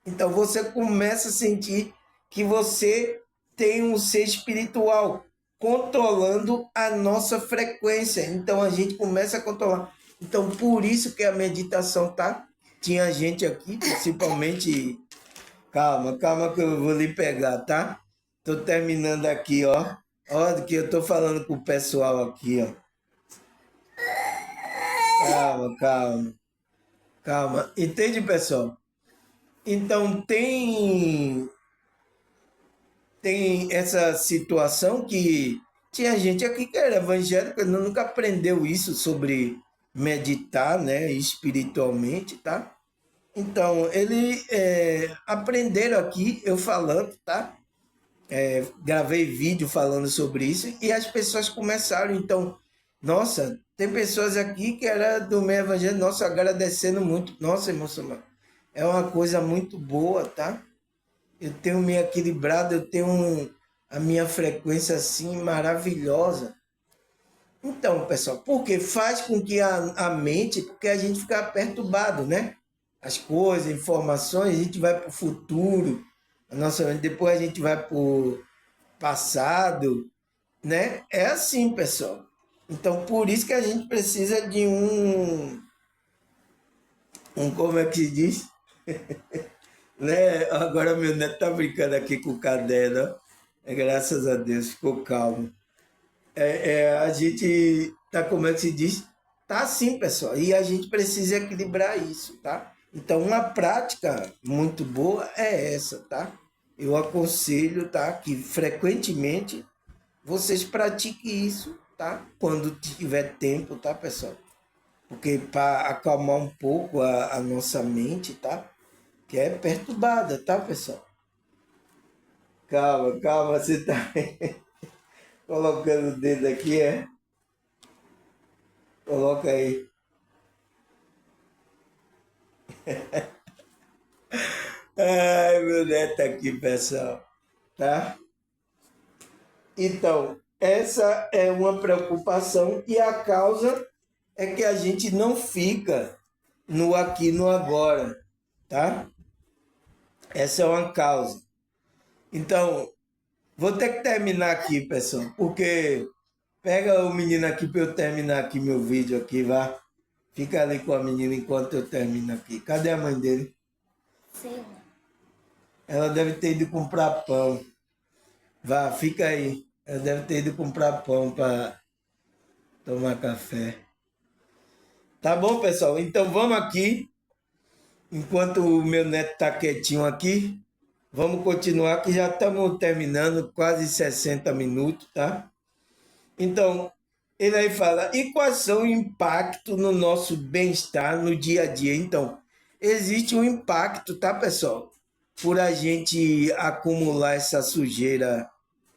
Então você começa a sentir que você tem um ser espiritual controlando a nossa frequência. Então a gente começa a controlar. Então por isso que a meditação tá. Tinha gente aqui, principalmente. Calma, calma que eu vou lhe pegar, tá? Tô terminando aqui, ó. Ó, que eu tô falando com o pessoal aqui, ó. Calma, calma, calma. Entende, pessoal? Então tem tem essa situação que tinha gente aqui que era evangélica, nunca aprendeu isso sobre meditar, né, espiritualmente, tá? Então, ele aprenderam aqui, eu falando, tá? Gravei vídeo falando sobre isso e as pessoas começaram, então, nossa, tem pessoas aqui que era do meio evangélico, nossa, agradecendo muito. Nossa, irmão Samuel, é uma coisa muito boa, tá? Eu tenho me equilibrado, eu tenho a minha frequência assim maravilhosa. Então, pessoal, porque faz com que a mente, porque a gente fica perturbado, né? As coisas, informações, a gente vai para o futuro, a nossa mente, depois a gente vai para o passado, né? É assim, pessoal. Então, por isso que a gente precisa de como é que se diz? Né? Agora meu neto tá brincando aqui com o caderno, ó. Graças a Deus, ficou calmo. A gente tá, como é que se diz? Tá assim, pessoal, e a gente precisa equilibrar isso, tá? Então, uma prática muito boa é essa, tá? Eu aconselho, tá? Que frequentemente vocês pratiquem isso, tá? Quando tiver tempo, tá, pessoal? Porque para acalmar um pouco a nossa mente, tá? Que é perturbada, tá, pessoal? Calma, calma, você tá colocando o dedo aqui, é? Coloca aí. Ai, meu neto aqui, pessoal, tá? Então, essa é uma preocupação e a causa é que a gente não fica no aqui e no agora, tá? Essa é uma causa. Então, vou ter que terminar aqui, pessoal, porque pega o menino aqui para eu terminar aqui meu vídeo aqui, vá. Fica ali com a menina enquanto eu termino aqui. Cadê a mãe dele? Sim. Ela deve ter ido comprar pão. Vá, fica aí. Ela deve ter ido comprar pão para tomar café. Tá bom, pessoal? Então vamos aqui. Enquanto o meu neto tá quietinho aqui, vamos continuar que já estamos terminando quase 60 minutos, tá? Então, ele aí fala, e quais são o impacto no nosso bem-estar no dia a dia? Então, existe um impacto, tá, pessoal? Por a gente acumular essa sujeira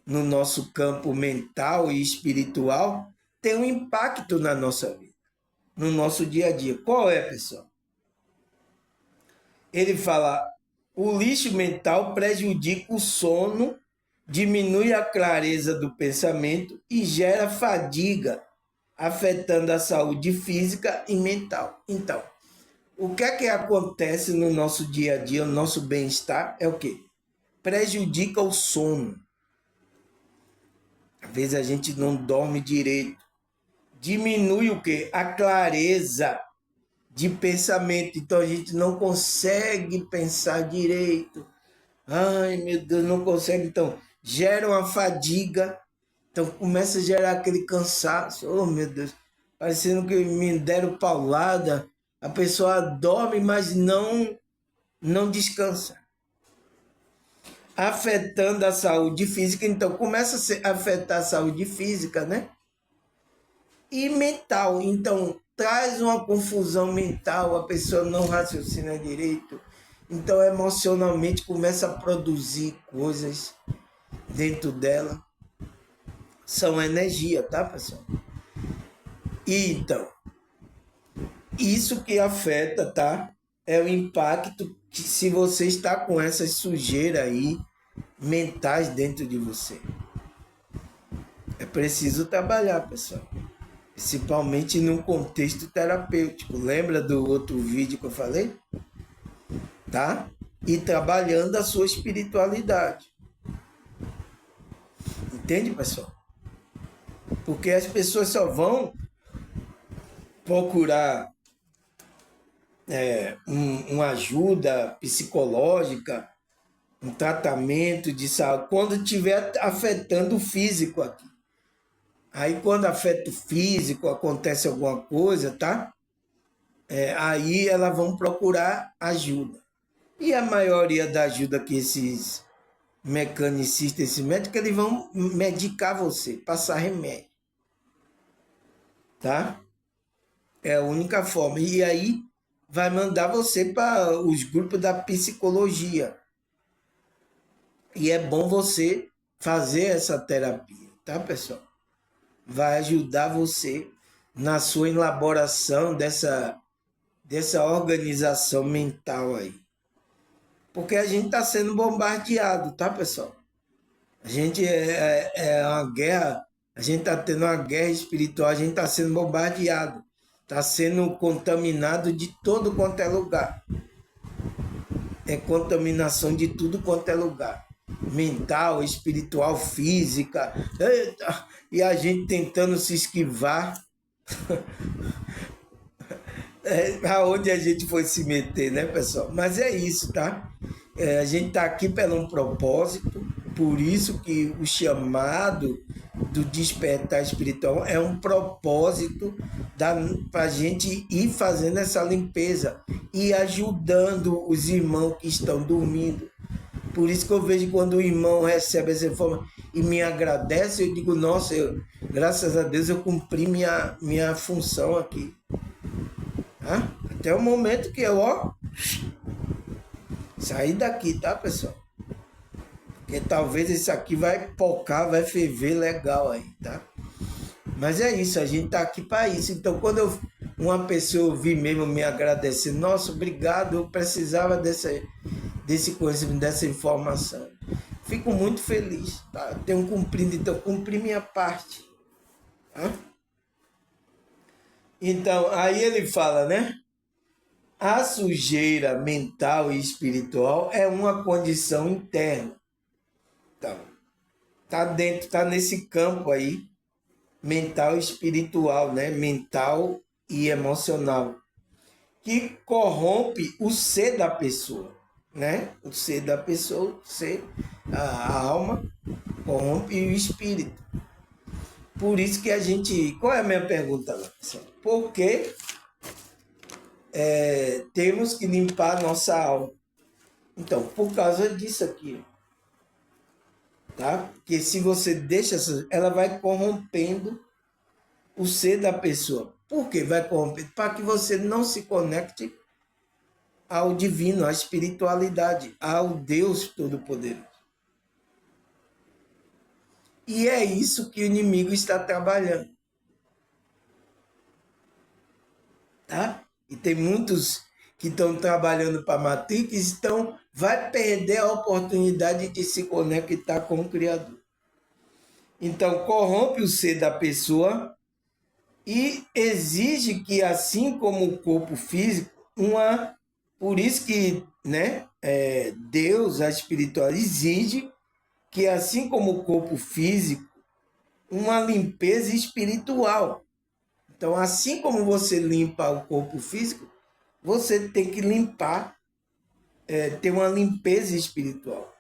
no nosso campo mental e espiritual, tem um impacto na nossa vida, no nosso dia a dia. Qual é, pessoal? Ele fala, o lixo mental prejudica o sono, diminui a clareza do pensamento e gera fadiga, afetando a saúde física e mental. Então, o que é que acontece no nosso dia a dia, no nosso bem-estar? É o quê? Prejudica o sono. Às vezes a gente não dorme direito. Diminui o quê? A clareza de pensamento. Então a gente não consegue pensar direito. Ai, meu Deus, não consegue. Então, gera uma fadiga. Então, começa a gerar aquele cansaço. Oh, meu Deus, parecendo que me deram paulada. A pessoa dorme, mas não descansa. Afetando a saúde física. Então, começa a afetar a saúde física, né? E mental. Então, traz uma confusão mental. A pessoa não raciocina direito. Então, emocionalmente, começa a produzir coisas dentro dela, são energia, tá, pessoal? E então, isso que afeta, tá? É o impacto que se você está com essas sujeiras aí mentais dentro de você. É preciso trabalhar, pessoal. Principalmente num contexto terapêutico. Lembra do outro vídeo que eu falei? Tá? E trabalhando a sua espiritualidade. Entende, pessoal? Porque as pessoas só vão procurar uma ajuda psicológica, um tratamento de saúde, quando estiver afetando o físico aqui. Aí quando afeta o físico, acontece alguma coisa, tá? Aí elas vão procurar ajuda. E a maioria da ajuda que esses mecanicista, esse médico, eles vão medicar você, passar remédio, tá? É a única forma. E aí vai mandar você para os grupos da psicologia. E é bom você fazer essa terapia, tá, pessoal? Vai ajudar você na sua elaboração dessa organização mental aí. Porque a gente está sendo bombardeado, tá, pessoal? A gente é uma guerra, a gente está tendo uma guerra espiritual, a gente está sendo bombardeado, está sendo contaminado de todo quanto é lugar. É contaminação de tudo quanto é lugar. Mental, espiritual, física. Eita, e a gente tentando se esquivar. Aonde a gente foi se meter, né, pessoal? Mas é isso, tá? A gente tá aqui pelo um propósito, por isso que o chamado do despertar espiritual é um propósito para a gente ir fazendo essa limpeza e ajudando os irmãos que estão dormindo. Por isso que eu vejo quando o irmão recebe essa informação e me agradece, eu digo, nossa, graças a Deus eu cumpri minha função aqui. Até o momento que eu, sair daqui, tá, pessoal? Porque talvez isso aqui vai pocar, vai ferver legal aí, tá? Mas é isso, a gente tá aqui para isso. Então, quando uma pessoa ouvir mesmo me agradecer, nossa, obrigado, eu precisava desse conhecimento, dessa informação. Fico muito feliz, tá? Tenho cumprido, então, cumpri minha parte. Tá? Então, aí ele fala, né? A sujeira mental e espiritual é uma condição interna. Então, tá dentro, tá nesse campo aí, mental e espiritual, né? Mental e emocional, que corrompe o ser da pessoa, né? O ser da pessoa, o ser, a alma, corrompe o espírito. Por isso que a gente... Qual é a minha pergunta, pessoal? Por que temos que limpar a nossa alma? Então, por causa disso aqui, tá? Porque se você deixa, ela vai corrompendo o ser da pessoa. Por que vai corromper? Para que você não se conecte ao divino, à espiritualidade, ao Deus Todo-Poderoso. E é isso que o inimigo está trabalhando. Tá? E tem muitos que estão trabalhando para Matrix, vai perder a oportunidade de se conectar com o Criador. Então, corrompe o ser da pessoa e exige que, assim como o corpo físico, por isso que, né, Deus, a espiritualidade, exige que, assim como o corpo físico, uma limpeza espiritual. Então, assim como você limpa o corpo físico, você tem que limpar, ter uma limpeza espiritual,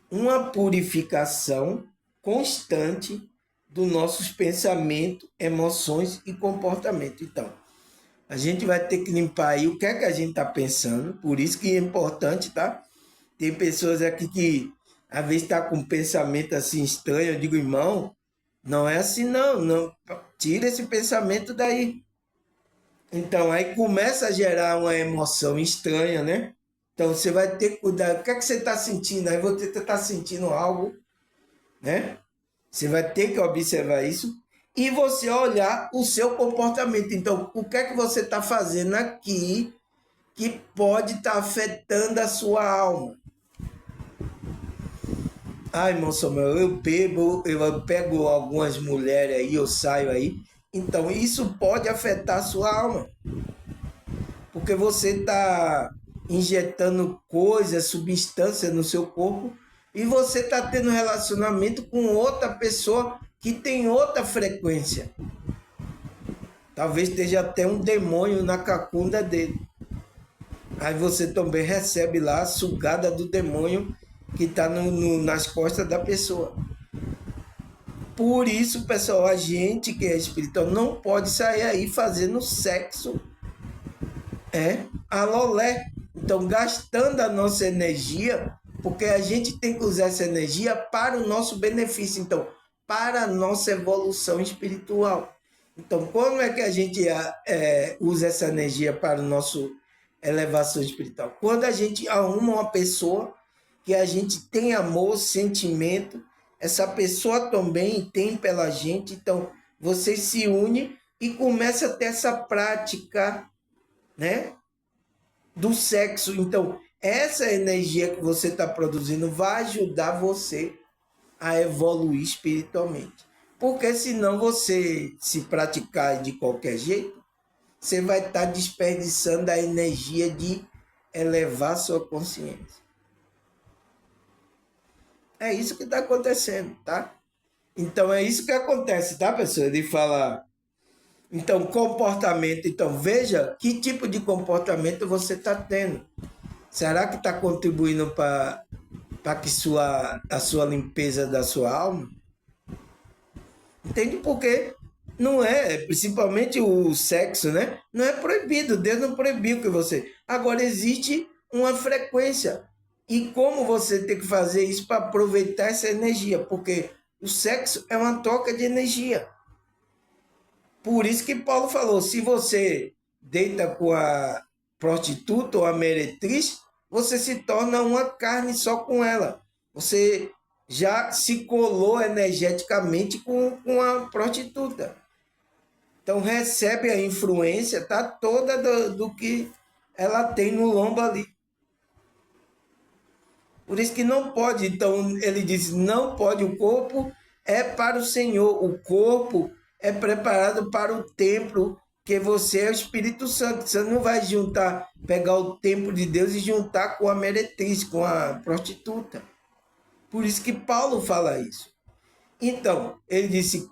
uma purificação constante dos nossos pensamentos, emoções e comportamento. Então, a gente vai ter que limpar aí o que é que a gente está pensando, por isso que é importante, tá? Tem pessoas aqui que às vezes está com um pensamento assim estranho, eu digo, irmão, não é assim não, tira esse pensamento daí. Então, aí começa a gerar uma emoção estranha, né? Então, você vai ter que cuidar. O que é que você está sentindo? Aí você está sentindo algo, né? Você vai ter que observar isso e você olhar o seu comportamento. Então, o que é que você está fazendo aqui que pode estar afetando a sua alma? Irmão Samuel, eu bebo, eu pego algumas mulheres aí, eu saio aí. Então, isso pode afetar a sua alma. Porque você está injetando coisas, substâncias no seu corpo e você está tendo relacionamento com outra pessoa que tem outra frequência. Talvez esteja até um demônio na cacunda dele. Aí você também recebe lá a sugada do demônio que está nas costas da pessoa. Por isso, pessoal, a gente que é espiritual não pode sair aí fazendo sexo a lolé. Então, gastando a nossa energia Porque a gente tem que usar essa energia para o nosso benefício, então, para a nossa evolução espiritual. Então, como é que a gente usa essa energia para o nosso elevação espiritual? Quando a gente arruma uma pessoa que a gente tem amor, sentimento, essa pessoa também tem pela gente, então você se une e começa a ter essa prática, né, do sexo. Então, essa energia que você está produzindo vai ajudar você a evoluir espiritualmente. Porque senão você se praticar de qualquer jeito, você vai estar desperdiçando a energia de elevar sua consciência. É isso que está acontecendo, tá? Então é isso que acontece, tá, pessoal? De falar. Então, comportamento. Então, veja que tipo de comportamento você está tendo. Será que está contribuindo para que a sua limpeza da sua alma? Entende? Porque não é, principalmente o sexo, né? Não é proibido, Deus não proibiu que você. Agora existe uma frequência. E como você tem que fazer isso para aproveitar essa energia? Porque o sexo é uma troca de energia. Por isso que Paulo falou: se você deita com a prostituta ou a meretriz, você se torna uma carne só com ela. Você já se colou energeticamente com a prostituta. Então recebe a influência, tá, toda do que ela tem no lombo ali. Por isso que não pode. Então ele diz: não pode, o corpo é para o Senhor, o corpo é preparado para o templo, que você é o Espírito Santo. Você não vai juntar, pegar o templo de Deus e juntar com a meretriz, com a prostituta. Por isso que Paulo fala isso. Então, ele disse,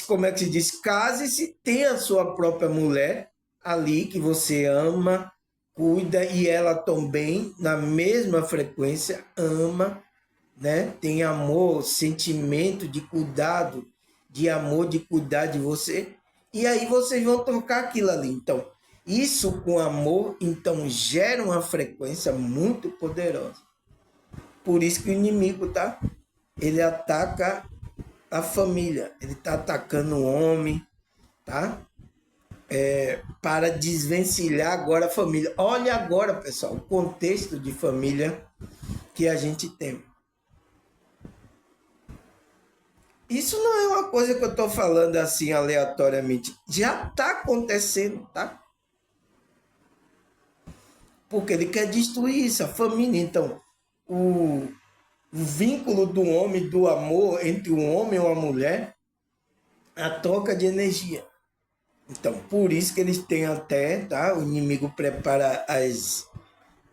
como é que se diz? Case-se, tenha a sua própria mulher ali, que você ama, cuida, e ela também, na mesma frequência, ama, né? Tem amor, sentimento de cuidado, de amor, de cuidar de você. E aí vocês vão trocar aquilo ali. Então, isso com amor, então, gera uma frequência muito poderosa. Por isso que o inimigo, tá? Ele ataca a família, ele está atacando o homem, tá? Para desvencilhar agora a família. Olha agora, pessoal, o contexto de família que a gente tem. Isso não é uma coisa que eu estou falando assim aleatoriamente. Já está acontecendo, tá? Porque ele quer destruir isso, a família. Então, o vínculo do homem, do amor entre um homem e uma mulher, a troca de energia. Então, por isso que eles têm até, tá? O inimigo prepara as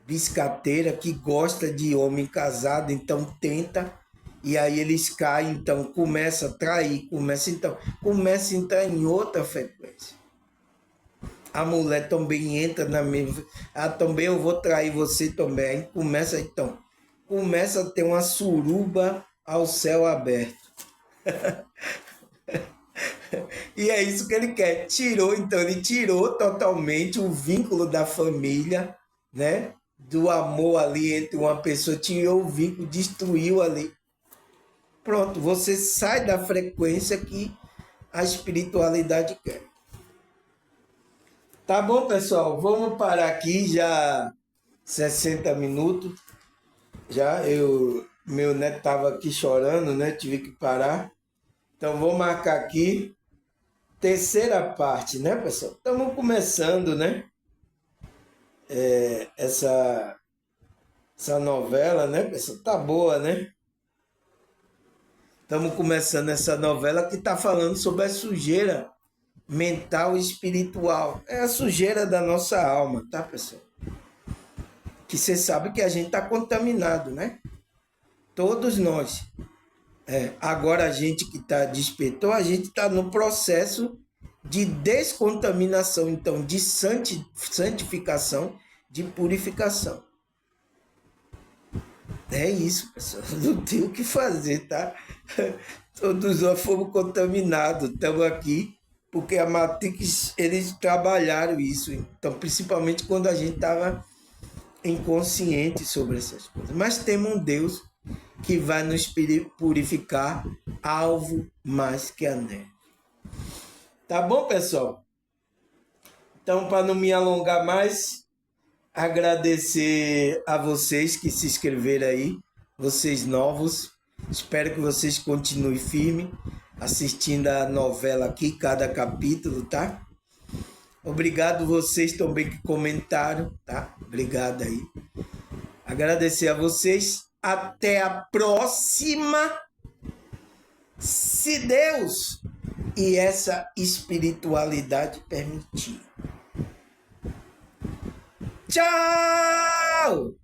biscateiras que gosta de homem casado, então tenta, e aí eles caem, então começa a trair, começa a entrar em outra frequência. A mulher também entra na mesma, também eu vou trair você também, começa a ter uma suruba ao céu aberto. E é isso que ele quer. Ele tirou totalmente o vínculo da família, né? Do amor ali entre uma pessoa, tirou o vínculo, destruiu ali. Pronto, você sai da frequência que a espiritualidade quer. Tá bom, pessoal? Vamos parar aqui, já 60 minutos. Meu neto estava aqui chorando, né? Tive que parar. Então vou marcar aqui. Terceira parte, né, pessoal? Estamos começando, né? Essa novela, né, pessoal? Tá boa, né? Estamos começando essa novela que está falando sobre a sujeira mental e espiritual. É a sujeira da nossa alma, tá, pessoal? Que você sabe que a gente está contaminado, né? Todos nós. Agora a gente que despertou, a gente está no processo de descontaminação, então de santificação, de purificação. É isso, pessoal. Não tem o que fazer, tá? Todos nós fomos contaminados. Estamos aqui porque a Matrix, eles trabalharam isso. Então, principalmente quando a gente estava inconsciente sobre essas coisas. Mas temos um Deus que vai nos purificar alvo mais que a neve. Tá bom, pessoal? Então, para não me alongar mais, agradecer a vocês que se inscreveram aí, vocês novos. Espero que vocês continuem firme assistindo a novela aqui, cada capítulo, tá? Obrigado vocês também que comentaram, tá? Obrigado aí. Agradecer a vocês. Até a próxima. Se Deus e essa espiritualidade permitir. Tchau!